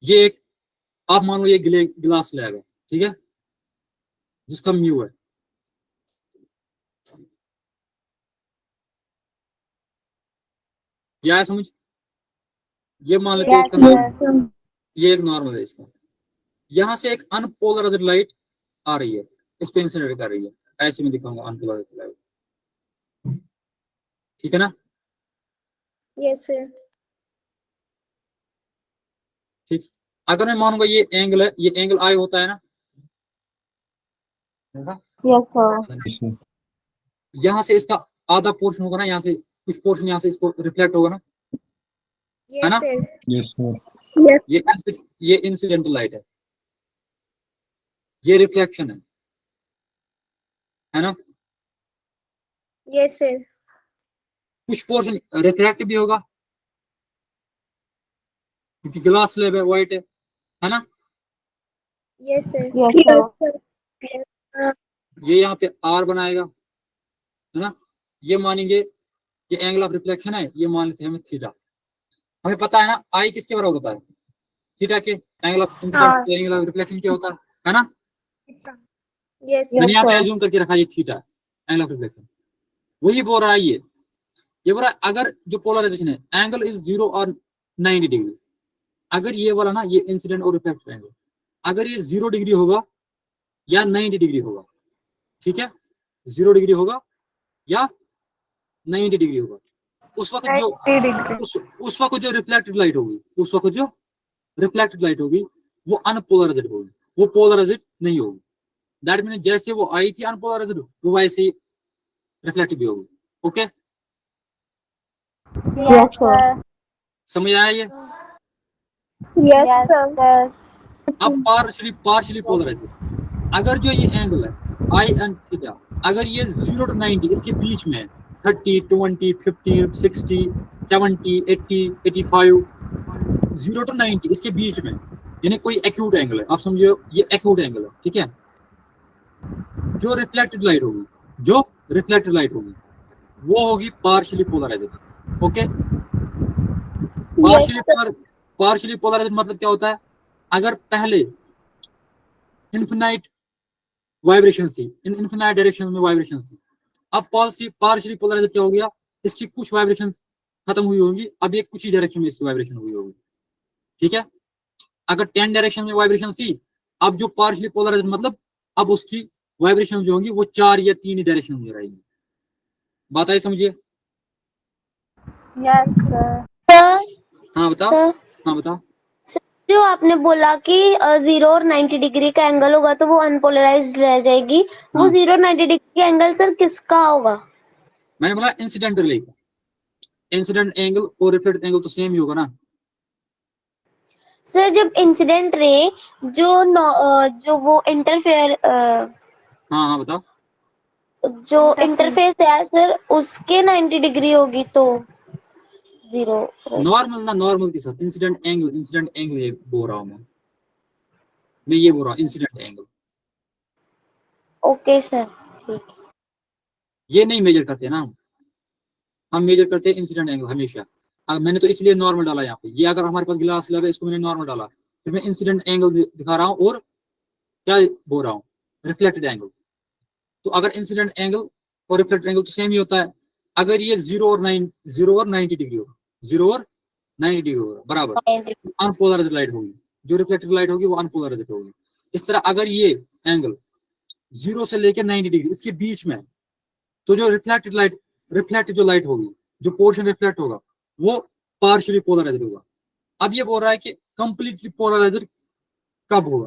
ये एक, आप मान लो ये गिलास स्लैब है, ठीक है, जिसका म्यू है, ये आया समझ? ये मान लेते हैं इसका नाम, ये एक नॉर्मल है इसका। यहाँ से एक अनपोलराइज्ड लाइट आ रही है, इस पे इंसिडेंट कर रही है, ऐसे में दिखाऊंगा अनपोलराइज्ड लाइट, ठीक है ना? Yes sir. ठीक, अगर मैं मानूंगा ये एंगल है, ये एंगल आई होता है ना, Yes, sir. Yes, sir. यहाँ से इसका आधा पोर्शन होगा ना, यहाँ से कुछ पोर्शन यहाँ से इसको रिफ्लेक्ट होगा ना, है ना? Yes, sir. Yes. ये इंसिडेंटल लाइट है, ये रिफ्लेक्शन है ना? Yes sir. कुछ पोर्शन रिफ्लेक्ट भी होगा क्योंकि ग्लास स्लैब है, व्हाइट है ना? Yes sir. Yes, sir. ये यहाँ पे आर बनाएगा, है ना? ये मानेंगे ये एंगल ऑफ रिफ्लेक्शन है, ये मान लेते हैं हमें थीटा। हमें पता है ना आई किसके बराबर होता है, थीटा के। Angle of incidence, angle of reflection क्या होता है ना? यस मैंने यहाँ पे sir. एज्यूम करके रखा ये थीटा एंगल ऑफ रिफ्लेक्शन। वही बोल रहा है ये बोल रहा है अगर जो पोलराइजेशन है एंगल इज 0 और 90 डिग्री, अगर ये वाला ना ये इंसिडेंट और रिफ्लेक्टेड एंगल अगर ये 0 डिग्री होगा या 90 डिग्री होगा, ठीक है, 0 डिग्री होगा या 90 डिग्री होगा, उस वक्त जो 90 डिग्री। उस वक्त जो रिफ्लेक्टेड लाइट होगी, उस वक्त जो रिफ्लेक्टेड लाइट होगी वो अनपोलराइज्ड होगी, वो पोलराइज्ड नहीं होगी। दैट मीन जैसे वो आई थी अनपोलराइज्ड, वो वैसे ही रिफ्लेक्टिव भी होगी। Okay, Yes, sir. समझ आया ये? Yes, sir. अब पार्शियली पोलराइज्ड, अगर जो ये एंगल है आई एंड थीटा, अगर ये 0 to 90 इसके बीच में है, 30, 20, 50, 60, 70, 80, 85, 0 to 90 इसके बीच में, यानी कोई एक्यूट एंगल है, आप समझिए ये एक्यूट एंगल है, ठीक है? जो रिफ्लेक्टेड लाइट होगी वो होगी partially polarised. Okay, partially polarised मतलब क्या होता है? अगर पहले इन्फिनाइट वाइब्रेशन थी, इन्फिनाइट डायरेक्शन में वाइब्रेशन थी, अब पार्शियली पोलराइज्ड क्या हो गया? इसकी कुछ वाइब्रेशन खत्म हुई होंगी, अब ये कुछ ही डायरेक्शन में इसकी वाइब्रेशन हुई होगी, ठीक है? अगर 10 डायरेक्शन में वाइब्रेशन थी, अब जो पार्शियली पोलराइज्ड मतलब अब उसकी वाइब्रेशन जो होंगी वो 4 या 3 डायरेक्शन में रहेंगी। बात आई समझिए? Yes, sir. सर हाँ बताओ, सर, हाँ बताओ। जो आपने बोला कि 0 और 90 डिग्री का एंगल होगा तो वो अनपोलराइज्ड रह जाएगी, वो हाँ। 0 और 90 डिग्री का एंगल सर किसका होगा? मैंने बोला इंसिडेंट लेगा, इंसिडेंट एंगल और रिफ्लेक्टेड एंगल तो सेम ही होगा ना। सर जब इंसिडेंट रे जो वो इंटरफेयर हाँ बताओ। जो इंटरफेस है सर उसके 90 डिग्री होगी तो 0। नॉर्मल के साथ इंसिडेंट एंगल ये बोल रहा हूँ मैं ये बोल रहा हूँ इंसिडेंट एंगल। ओके सर, ठीक है। ये नहीं मेजर करते ना हम मेजर करते हैं इंसिडेंट एंगल हमेशा। मैंने तो इसलिए नॉर्मल डाला यहाँ पे, ये अगर हमारे पास ग्लास लगा इसको मैंने नॉर्मल डाला, फिर मैं इंसिडेंट एंगल दिखा रहा हूँ और क्या बोल रहा हूँ, रिफ्लेक्टेड एंगल। तो अगर इंसिडेंट एंगल और रिफ्लेक्टेड एंगल तो सेम ही होता है। अगर ये 0 और 90 डिग्री होगा, 0 और 90 डिग्री होगा बराबर, अनपोलराइज्ड लाइट होगी, जो रिफ्लेक्टेड लाइट होगी वो अनपोलराइज्ड होगी। इस तरह अगर ये एंगल 0 से लेकर 90 डिग्री इसके बीच में, तो जो रिफ्लेक्टेड जो लाइट होगी, जो पोर्शन रिफ्लेक्ट होगा वो पार्शियली पोलराइज्ड होगा। अब ये बोल रहा है कि कंप्लीटली पोलराइज्ड कब होगा,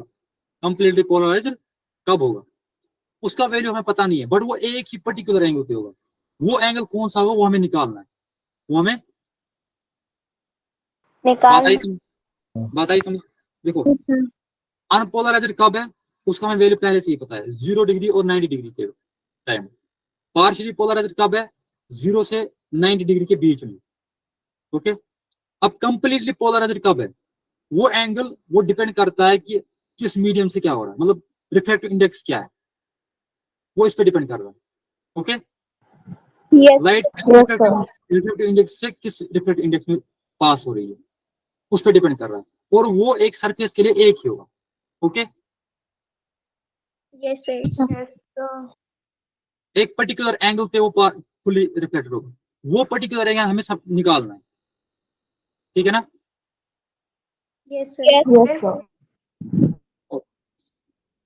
कंप्लीटली पोलराइज्ड कब होगा, उसका वैल्यू हमें पता नहीं है, बट वो एक ही पर्टिकुलर एंगल पे होगा। वो एंगल कौन सा होगा वो हमें निकालना है, वो हमें बात आई समझ। देखो अनपोलराइज्ड कब है उसका हमें वैल्यू पहले से ही पता है, 0 डिग्री और 90 डिग्री के टाइम। पार्शियली पोलराइज्ड कब है? 0 से 90 डिग्री के बीच में। ओके, अब कंप्लीटली पोलराइज्ड कब है? वो एंगल वो डिपेंड करता है कि किस मीडियम से क्या हो रहा है, मतलब रिफ्रैक्टिव इंडेक्स क्या है, वो इस पे डिपेंड कर रहा है। ओके, लाइट रिफ्रैक्टिव इंडेक्स से किस रिफ्रैक्टिव इंडेक्स में पास हो रही है उस पे डिपेंड कर रहा है, और वो एक सरफेस के लिए एक ही होगा। Okay, yes sir. एक पर्टिकुलर एंगल पे वो फुली रिफ्लेक्टेड होगा, वो पर्टिकुलर एंगल हमें सब निकालना है। ठीक है ना? Yes, sir. Yes, sir.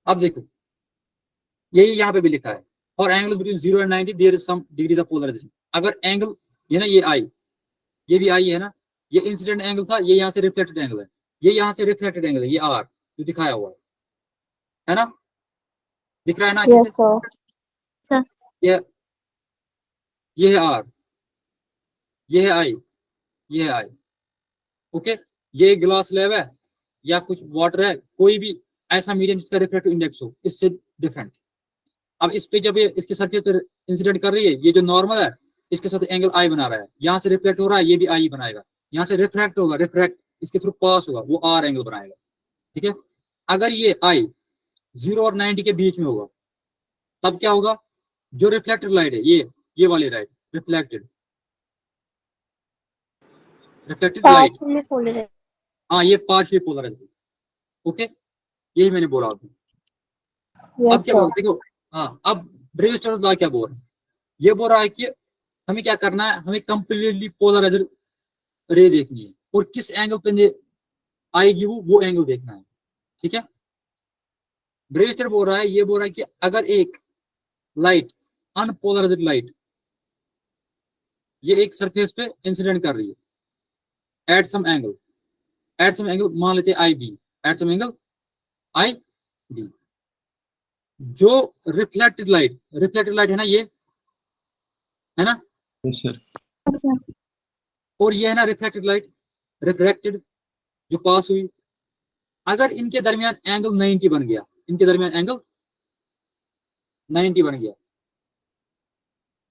अब देखो, यही यहाँ पे भी लिखा है, और angle between 0 and 90 there is some degree of polarisation. अगर एंगल ये ना, ये आई, ये भी आई है ना, ये इंसिडेंट एंगल था, ये यहाँ से रिफ्लेक्टेड एंगल है, ये यहाँ से रिफ्लेक्टेड एंगल है, ये आर जो दिखाया हुआ है ना, दिख रहा है ना अच्छे Yes, से? sir. ये है आर, ये है आई, ये है आई। ओके, ये ग्लास स्लैब है या कुछ वाटर है, कोई भी ऐसा मीडियम जिसका रिफ्लेक्टिव इंडेक्स हो इससे डिफरेंट। अब इस पे जब ये इसके सरफेस पर इंसिडेंट कर रही है, ये जो नॉर्मल है इसके साथ एंगल आई बना रहा है, यहाँ से रिफ्लेक्ट हो रहा है, ये भी आई बनाएगा, यहाँ से रिफ्रैक्ट होगा, रिफ्रैक्ट इसके थ्रू पास होगा, वो आर एंगल बनाएगा। ठीक है, अगर ये आई 0 और 90 के बीच में होगा तब क्या होगा, जो रिफ्लेक्टेड लाइट है, ये वाली light reflected light, Partially polarized. हाँ ये पार्शियली पोलराइज्ड। ओके, यही मैंने बोला आपको। Yes, अब क्या sir. बोल, देखो, हाँ, अब ब्रेव-स्टोक्स लॉ क्या बोल रहा है, ये बोल रहा है कि हमें क्या करना है, हमें कंप्लीटली पोलराइज्ड रे देखनी है, और किस एंगल पे आएगी वो एंगल देखना है। ठीक है, ब्रेव-स्टोक्स बोल रहा है, ये बोल रहा है कि अगर एक लाइट, अनपोलराइज्ड लाइट, ये एक सरफेस पे इंसिडेंट कर रही है एट सम एंगल, मान लेते हैं I B, at some angle I B, जो रिफ्लेक्टेड लाइट है ना, ये है ना, यस सर। और ये है ना रिफ्लेक्टेड लाइट, रिफ्लेक्टेड जो पास हुई, अगर इनके दरमियान एंगल 90 बन गया, इनके दरमियान एंगल 90 बन गया,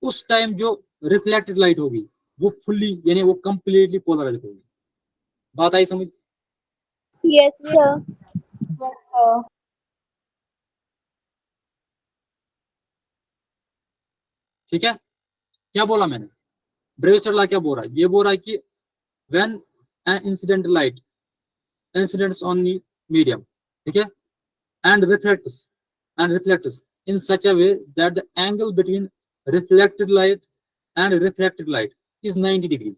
उस टाइम जो रिफ्लेक्टेड लाइट होगी वो फुल्ली यानी वो कंप्लीटली पोलराइज्ड होगी। बात आई समझ? Yes, sir. Yes, sir. ठीक है, क्या बोला मैंने, ब्रेव-स्टोक्स लॉ क्या बोल रहा है, ये बोल रहा है कि when an incident light incidents on the medium, ठीक है, and reflects in such a way that the angle between reflected light and refracted light is 90 degree,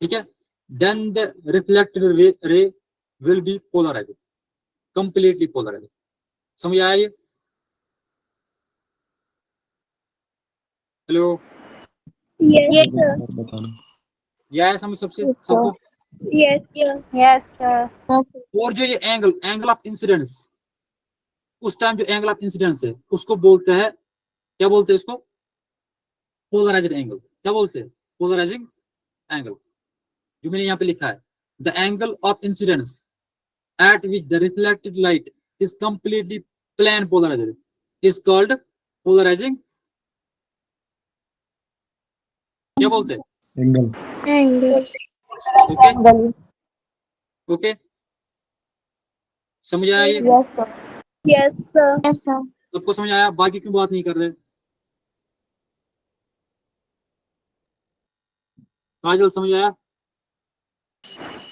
ठीक है, then the reflected ray will be polarized, completely polarized। समझ आया ये? Hello, Yes, sir. बताना। ये आया समझ सबको? Yes, sir. Yes, sir. और जो ये एंगल ऑफ इंसिडेंस, उस टाइम जो एंगल ऑफ इंसिडेंस है उसको बोलते हैं, क्या बोलते हैं इसको, पोलराइज्ड एंगल। क्या बोलते हैं, पोलराइजिंग एंगल, जो मैंने यहाँ पे लिखा है, the angle of incidence at which the reflected light is completely plane polarised is called polarising, क्या बोलते हैं, angle. Angle. Okay Angle. Okay, समझ आया ये? Yes, sir. Yes, sir. Yes, sir. सबको समझ आया? बाकी क्यों बात नहीं कर रहे? काजल समझ आया?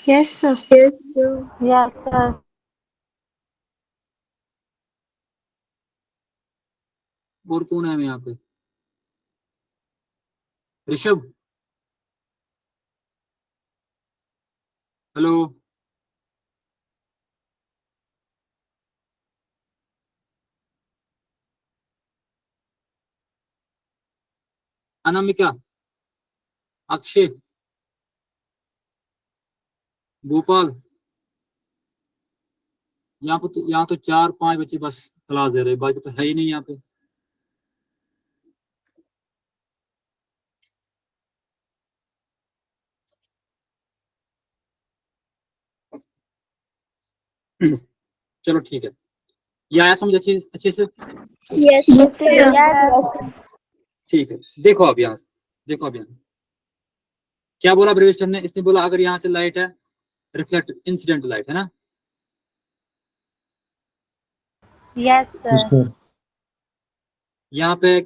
Yes, sir. Yes, sir. Yes, sir. और कौन है यहाँ पे, ऋषभ, हेलो, अनामिका, अक्षय, गोपाल, यहाँ तो 4-5 बच्चे बस क्लास दे रहे, बाकी तो है ही नहीं यहाँ पे। चलो ठीक है, ये आया समझ अच्छे से? Yes, sir. Yes, ठीक है, देखो अब यहाँ क्या बोला ब्रेविस्टन ने, इसने बोला अगर यहाँ से लाइट है, रिफ्लेक्ट इंसिडेंट लाइट है ना, yes, sir. सर। यहाँ पे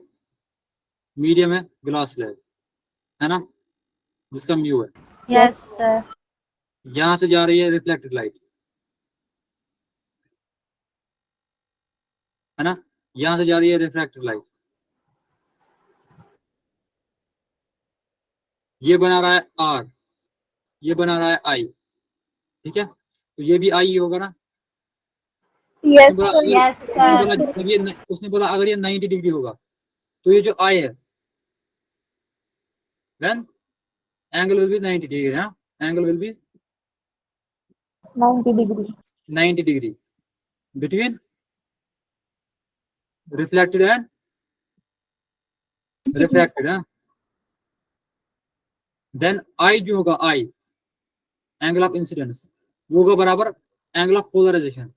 मीडियम है, ग्लास स्लैब है ना, जिसका म्यू है, Yes, sir. यहाँ से जा रही है रिफ्लेक्टेड लाइट, है ना, यहाँ से जा रही है रिफ्रैक्टेड लाइट, ये बना रहा है आर, ये बना रहा है आई, ठीक है, तो ये भी आई ही होगा ना। Yes, उसने बोला sir. Yes, उसने sir. बोला जब ये उसने बोला अगर ये 90 डिग्री होगा तो ये जो आई है then angle will be 90 degree, हाँ, angle will be 90 degree. 90 degree between reflected and refracted, हाँ। देन आई जो होगा आई एंगल ऑफ इंसिडेंस वो होगा बराबर एंगल ऑफ पोलराइजेशन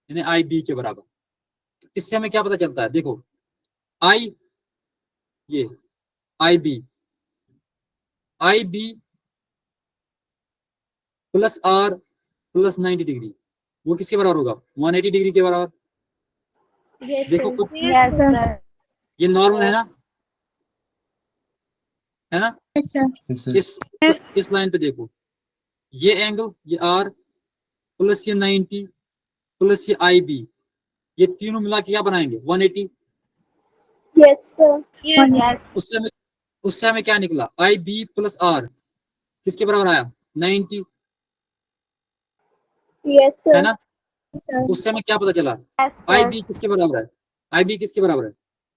यानी आई बी के बराबर। तो इससे हमें क्या पता चलता है, देखो आई ये I B plus R plus 90 degree वो किसके बराबर होगा, 180 डिग्री के बराबर। Yes, देखो sir. कुछ Yes, sir. ये नॉर्मल है ना, है ना। Yes, sir. Yes, sir. इस लाइन पे देखो ये एंगल ये आर प्लस ये 90 प्लस ये आई बी ये तीनों मिला के क्या बनाएंगे 180। Yes, sir. Yes. उससे हमें क्या निकला आई बी प्लस आर किसके बराबर आया 90, Yes, sir. है ना। Sir. उससे हमें क्या पता चला Yes, आई sir. बी किसके बराबर है, आई बी किसके बराबर है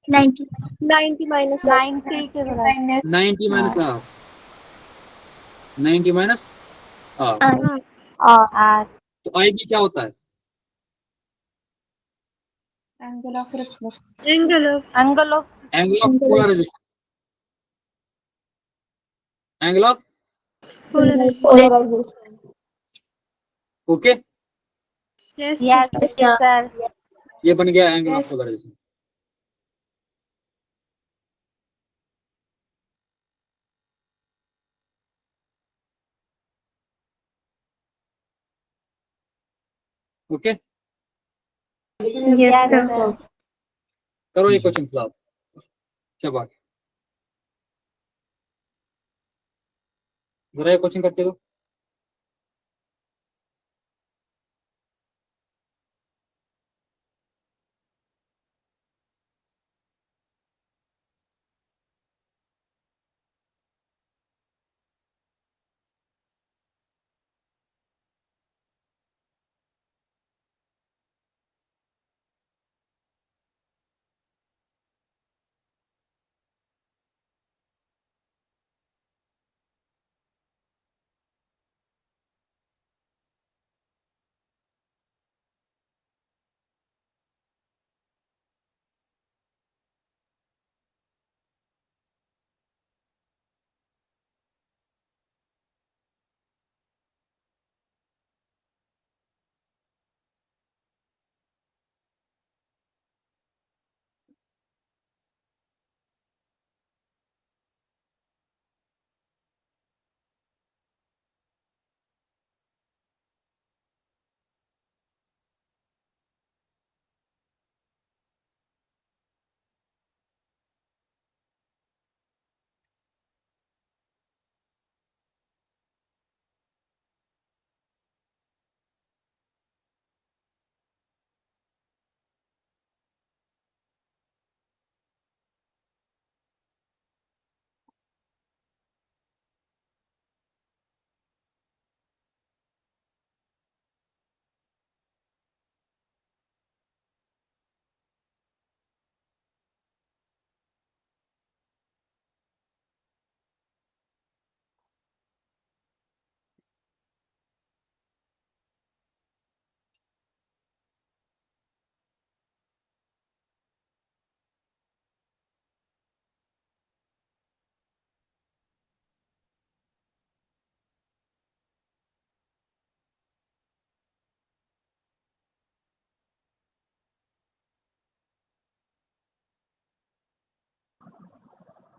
90. 90 minus 90 के बराबर. 90 minus r, 90 minus r. R. तो आई बी क्या होता है Angle of reflection. Angle of Angle of angle of polarisation, angle of polarization. Okay. Yes, Yes, sir. sir. ये बन गया angle of polarisation. Okay Yes, sir. करो ये क्वेश्चन क्लास, शाबाश, जरा ये क्वेश्चन करके दो।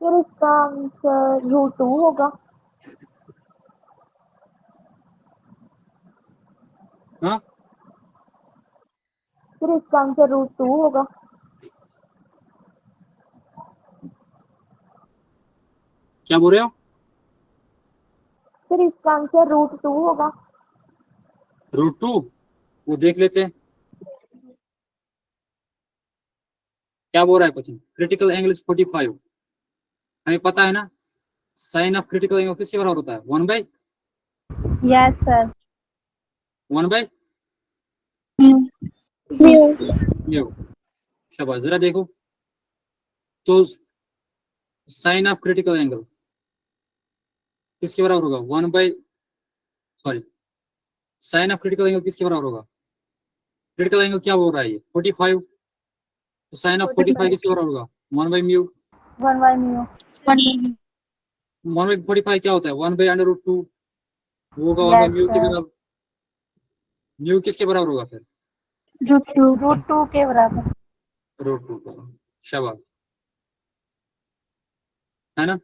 सर इसका आंसर √2 होगा। हाँ सर इसका आंसर √2 होगा। क्या बोल रहे हो, सर इसका आंसर √2 होगा। √2 वो देख लेते हैं क्या बोल रहा है क्वेश्चन। क्रिटिकल एंगल इज 45, हमें पता है ना साइन ऑफ क्रिटिकल एंगल किसके बराबर होता है 1/, Yes, sir. 1/μ। Mu. शाबाश, जरा देखो तो साइन ऑफ क्रिटिकल एंगल किसके बराबर होगा? 1/, साइन ऑफ क्रिटिकल एंगल किसके बराबर होगा? क्रिटिकल एंगल क्या बोल रहा है ये? 45, तो साइन ऑफ 45 किसके बराबर होगा? 1/μ। 1/mu. 1/45 क्या होता है? 1/√2 होगा 1/μ Yes, के sir. बराबर। म्यू किसके बराबर होगा फिर? √2 के बराबर. √2 का। शाबाश, है ना?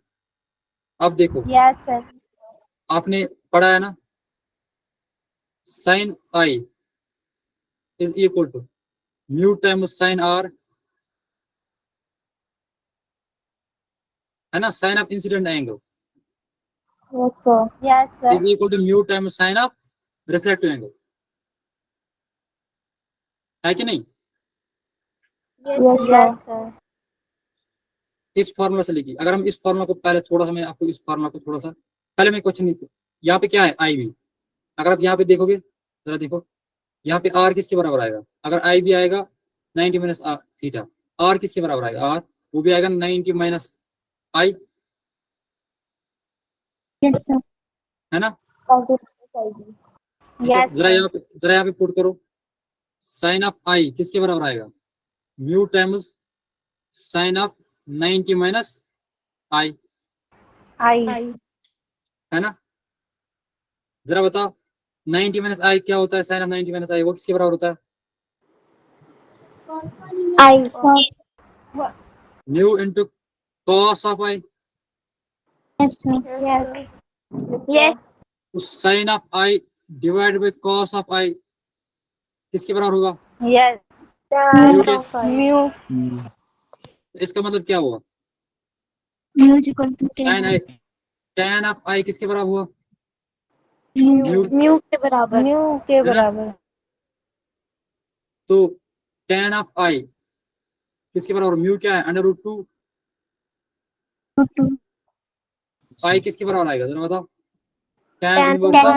अब देखो, Yes, sir. आपने पढ़ा है ना, sine i is equal to mu times sine r, है ना? Sine of incident angle Yes, sir. Yes, sir. Is equal to mu times sine of refractive angle, है कि नहीं? Yes, sir. इस फॉर्मूला से लिखिए। अगर हम इस फॉर्मूला को पहले थोड़ा सा, मैं आपको इस फॉर्मूला को थोड़ा सा पहले मैं क्वेश्चन, यहाँ पे क्या है? आई भी। अगर आप यहाँ पे देखोगे, जरा देखो, यहाँ पे आर किसके बराबर आएगा? अगर आई भी आएगा 90 माइनस थीटा, आर किसके बराबर आएगा? आर वो भी आएगा 90 माइनस आई, Yes, sir. है ना? Yes, जरा sir. जरा यहाँ पे पुट करो, साइन ऑफ आई किसके बराबर आएगा? Mu times sine of 90 minus I, I. है ना? जरा बताओ 90 माइनस आई क्या होता है? साइन ऑफ 90 माइनस आई वो किसके बराबर होता है? I. Mu into cos of I. Yes, sir. Yes. Yes. तो sine of I divide by cos of I किसके बराबर होगा? Yes. म्यू के। Mu. इसका मतलब क्या हुआ? Mu is equal to sine I, tan of I किसके बराबर हुआ? Mu. म्यू के बराबर। Mu के बराबर. तो tan ऑफ आई किसके बराबर? म्यू क्या है? √2। आई किसके बराबर आएगा? जरा बताओ। tan Tan inverse of,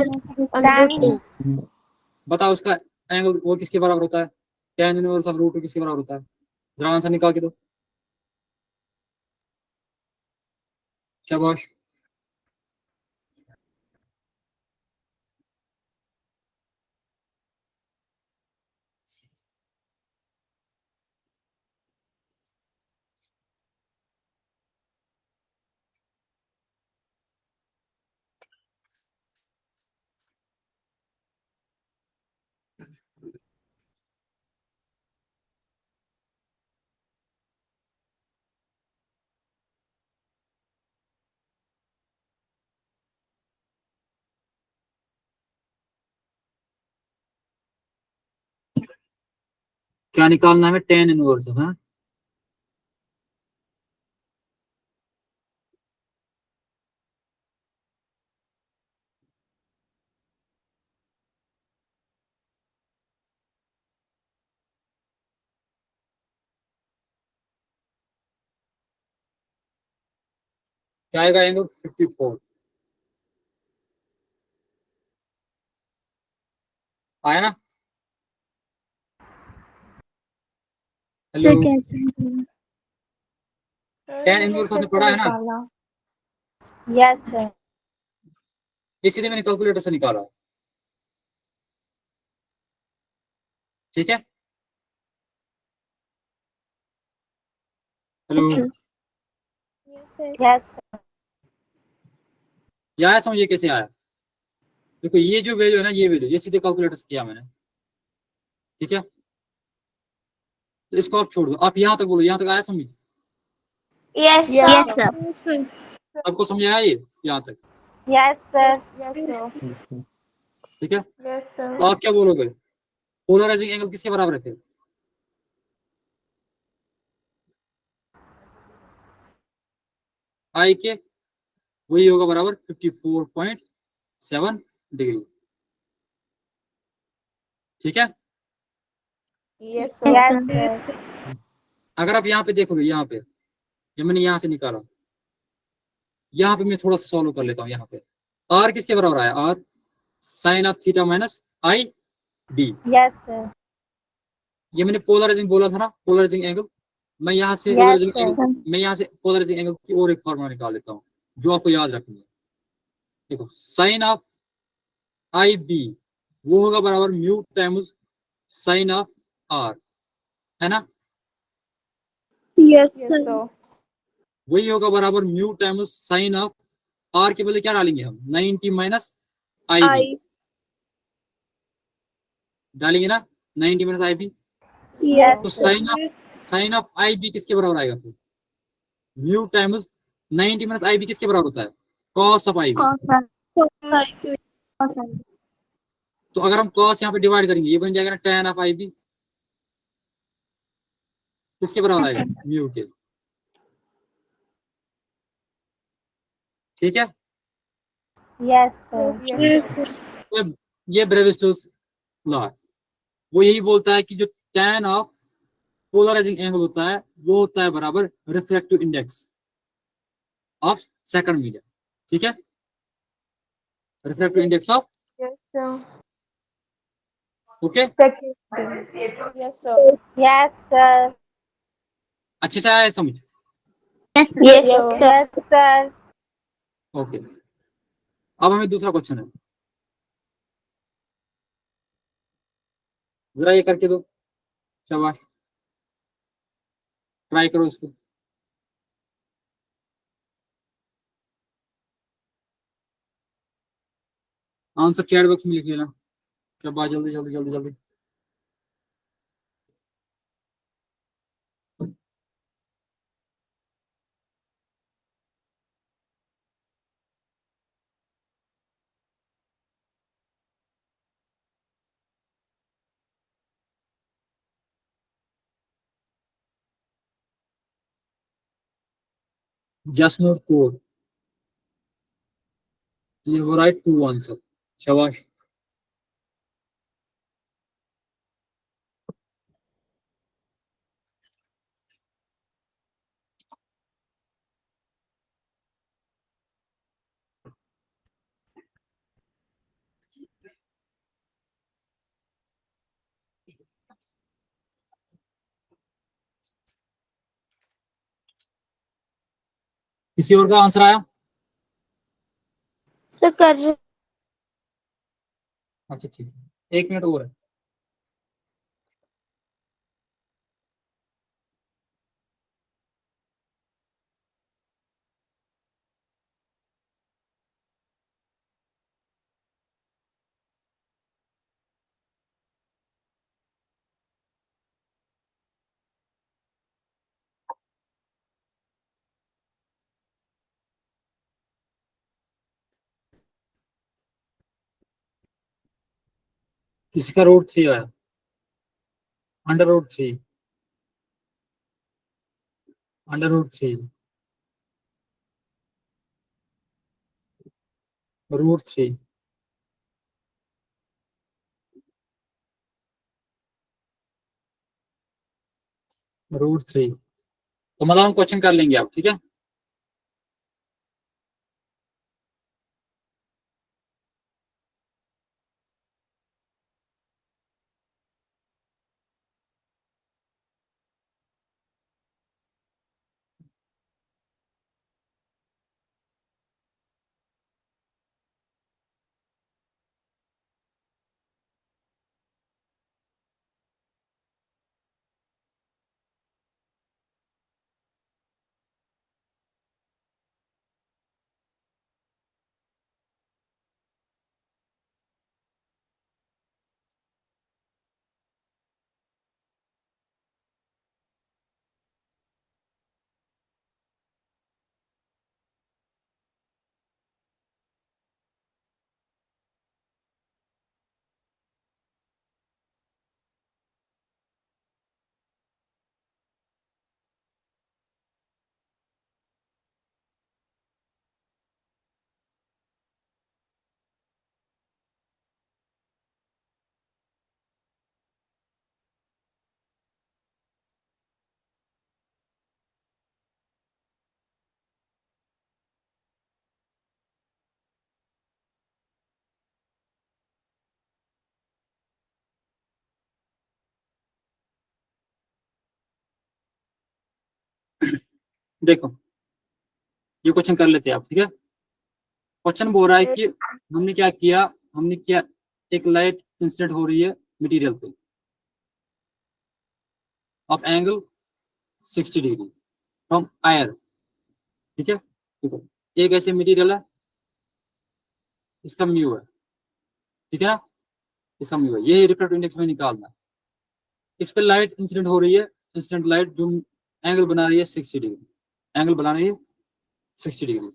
√2। बताओ उसका एंगल वो किसके बराबर होता है? tan इनवर्स ऑफ √2 किसके बराबर होता है? जरा आंसर निकाल के दो। शाबाश, क्या निकालना है? tan इनवर्स ऑफ, हाँ? क्या आएगा एंगल? 54 आया ना? हेलो, tan इनवर्स आपने पढ़ा है ना? Yes, sir. ये सीधे मैंने कैलकुलेटर से निकाला, ठीक है? Hello, Yes. ये आया समझ? ये कैसे आया? देखो ये जो वैल्यू है ना, ये वैल्यू ये सीधे कैलकुलेटर से किया मैंने, ठीक है? तो इसको आप छोड़ दो, आप यहाँ तक बोलो, यहाँ तक आया समझ? Yes, Yes, sir. आपको समझ आया ये यहाँ तक? Yes, sir. ठीक है? Yes, sir. तो आप क्या बोलोगे? पोलराइजिंग एंगल किसके बराबर है फिर? आई के वही होगा बराबर 54.7 डिग्री, ठीक है? Yes, sir. Yes, sir. अगर आप यहाँ पे देखोगे, यहाँ पे ये मैंने यहाँ से निकाला, यहाँ पे मैं थोड़ा सा सॉल्व कर लेता हूँ। यहाँ पे आर किसके बराबर आया? R sine of theta minus i b. Yes, sir. ये मैंने पोलराइजिंग बोला था ना, पोलराइजिंग एंगल। मैं यहाँ से Yes, पोलराइजिंग sir. एंगल, मैं यहाँ से पोलराइजिंग एंगल की और एक फॉर्मूला निकाल लेता हूँ जो आपको याद रखनी है। देखो साइन ऑफ आई बी वो होगा बराबर mu times sine of r, है ना? Yes, Yes, sir. sir. वही होगा बराबर mu times sine of r के बदले क्या डालेंगे हम, 90 माइनस आई बी I. डालेंगे ना, 90 माइनस आई बी। Yes, तो sir. Sine of i b किसके बराबर आएगा फिर, mu times 90 minus i b किसके बराबर होता है, cos of i b. Cosine. तो अगर हम कॉस यहाँ पे डिवाइड करेंगे ये बन जाएगा ना tan ऑफ आई बी, किसके बराबर आएगा, म्यू के। ठीक है, Yes, sir. Yes, sir. तो ये ब्रेविस्टोस लॉ है। वो यही बोलता है कि जो tan ऑफ पोलराइजिंग एंगल होता है वो होता है बराबर refractive index of second medium. ठीक है, refractive index of, Yes, sir. Okay. Second. Yes, sir. Yes, sir. अच्छे से आया समझ, Yes, Yes, sir. sir. Yes, sir. Okay. अब हमें दूसरा क्वेश्चन है, जरा ये करके दो, शाबाश, ट्राई करो इसको। आंसर चैट बॉक्स में लिख लेना, शाबाश, जल्दी जल्दी जल्दी जल्दी। जस्ट नोट कोड, ये वो राइट टू आंसर, शाबाश। किसी और का आंसर आया? सर कर रहे अच्छा ठीक है, 1 मिनट और है। किसी का रूट 3 आया, under root 3, under root 3, root 3। Root 3 तो मतलब हम क्वेश्चन कर लेंगे आप, ठीक है। देखो ये क्वेश्चन कर लेते हैं आप, ठीक है। क्वेश्चन बोल रहा है कि हमने क्या किया, एक लाइट इंसिडेंट हो रही है मटेरियल पे of angle 60 degree from air, ठीक है। देखो एक ऐसे मटेरियल है, इसका म्यू है, ठीक है ना, इसका म्यू है, ये रिफ्रैक्टिव इंडेक्स में निकालना है। इस पे लाइट इंसिडेंट हो रही है, इंसिडेंट लाइट जो एंगल बना रही है 60 डिग्री, एंगल बना रही है 60 डिग्री।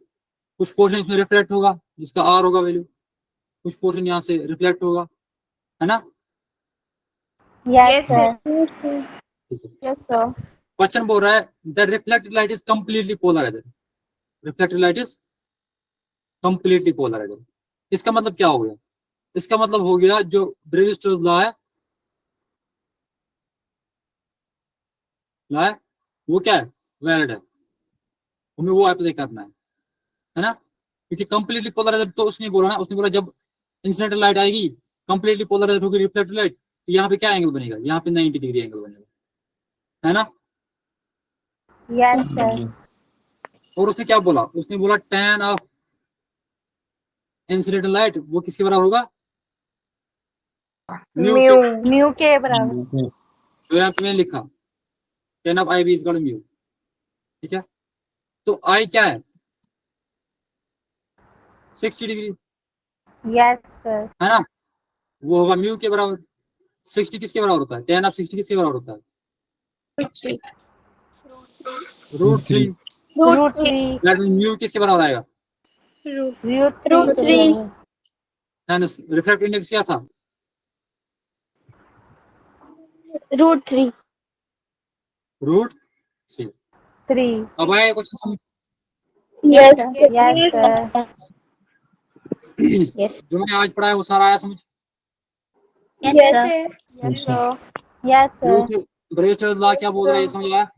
कुछ पोर्शन इसमें रिफ्लेक्ट होगा जिसका आर होगा वैल्यू, कुछ पोर्शन यहाँ से रिफ्लेक्ट होगा, है ना। Yes, sir. Yes, sir. Question बोल रहा है the reflected light is completely polarised, reflected light is completely polarised. इसका मतलब क्या हो गया, इसका मतलब हो गया जो ब्रेविस्टोज लॉ है वो क्या है, वैलिड है, हमें वो अप्लाई करना है ना। क्योंकि कंप्लीटली पोलराइज्ड तो उसने बोला ना, उसने बोला जब इंसिडेंटल लाइट आएगी कंप्लीटली पोलराइज्ड होगी रिफ्लेक्टेड लाइट, तो यहाँ पे क्या एंगल बनेगा, यहाँ पे 90 डिग्री एंगल बनेगा, है ना। Yes, sir. और उसने क्या बोला, उसने बोला tan ऑफ इंसिडेंटल लाइट वो किसके बराबर होगा, म्यू के। Mu के बराबर. तो यहाँ पे मैंने लिखा tan of i b is equal to mu, ठीक है। तो आई क्या है 60 डिग्री, Yes, sir. है ना, वो होगा म्यू के बराबर। 60 किसके बराबर होता है, tan ऑफ 60 किसके बराबर होता है, √3। Root 3. दैट मींस म्यू किसके बराबर आएगा, Root 3. रिफ्रैक्टिव इंडेक्स क्या था, √3. √3। 3. अब आया क्वेश्चन समझ, Yes, sir. Yes. जो मैंने आज पढ़ा है वो सारा आया समझ। Yes, sir. Yes, sir. Yes, sir. Brewster's law क्या बोल रहा है ये समझ आया,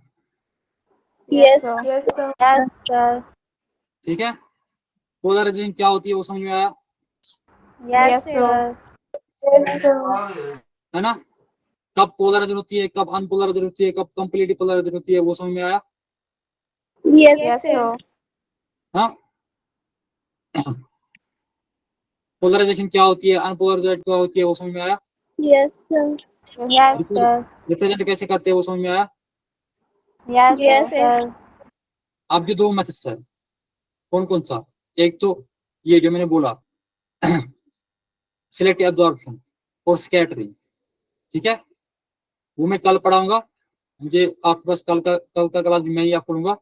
Yes, sir. Yes, sir. ठीक है। पोलराइजेशन क्या होती है वो समझ में आया, Yes, sir. है ना। कब पोलराइजेशन होती है, कब अनपोलराइजेशन होती है, कब कंप्लीटली पोलराइजेशन होती है, वो समझ में आया। Yes, sir. हाँ पोलराइजेशन क्या होती है, अनपोलराइज्ड क्या होती है, वो समझ में आया। Yes, sir. Yes, sir. Represent कैसे करते हैं वो समझ में आया। Yes, sir. अब जो दो मेथड्स है कौन कौन सा, एक तो ये जो मैंने बोला सिलेक्टिव एब्जॉर्प्शन और स्कैटरिंग, ठीक है, वो मैं कल पढ़ाऊंगा। मुझे आपके पास कल का क्लास मैं ही आपको लूंगा,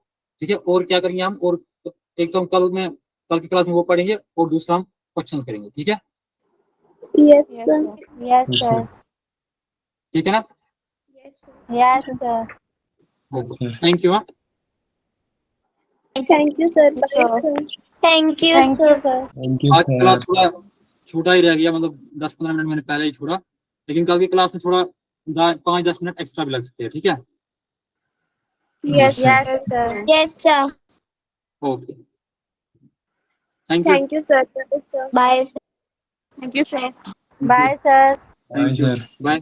ठीक है। और क्या करेंगे हम, और एक तो हम कल की क्लास में वो पढ़ेंगे और दूसरा हम क्वेश्चन करेंगे, ठीक है। Yes, Yes, sir. Yes, sir. ठीक है ना, Yes, sir. Thank you. Thank you, sir. Yes, sir. Thank you, Thank you, sir. sir. आज क्लास थोड़ा छोटा ही रह गया, मतलब 10-15 मिनट मैंने पहले ही छोड़ा, लेकिन कल की क्लास में थोड़ा 5-10 मिनट एक्स्ट्रा भी लग सकते हैं, ठीक है। Yes, sir. Yes, sir. Okay thank you. Thank you, sir. Bye. Thank you, sir. Bye, sir. Thank you, bye.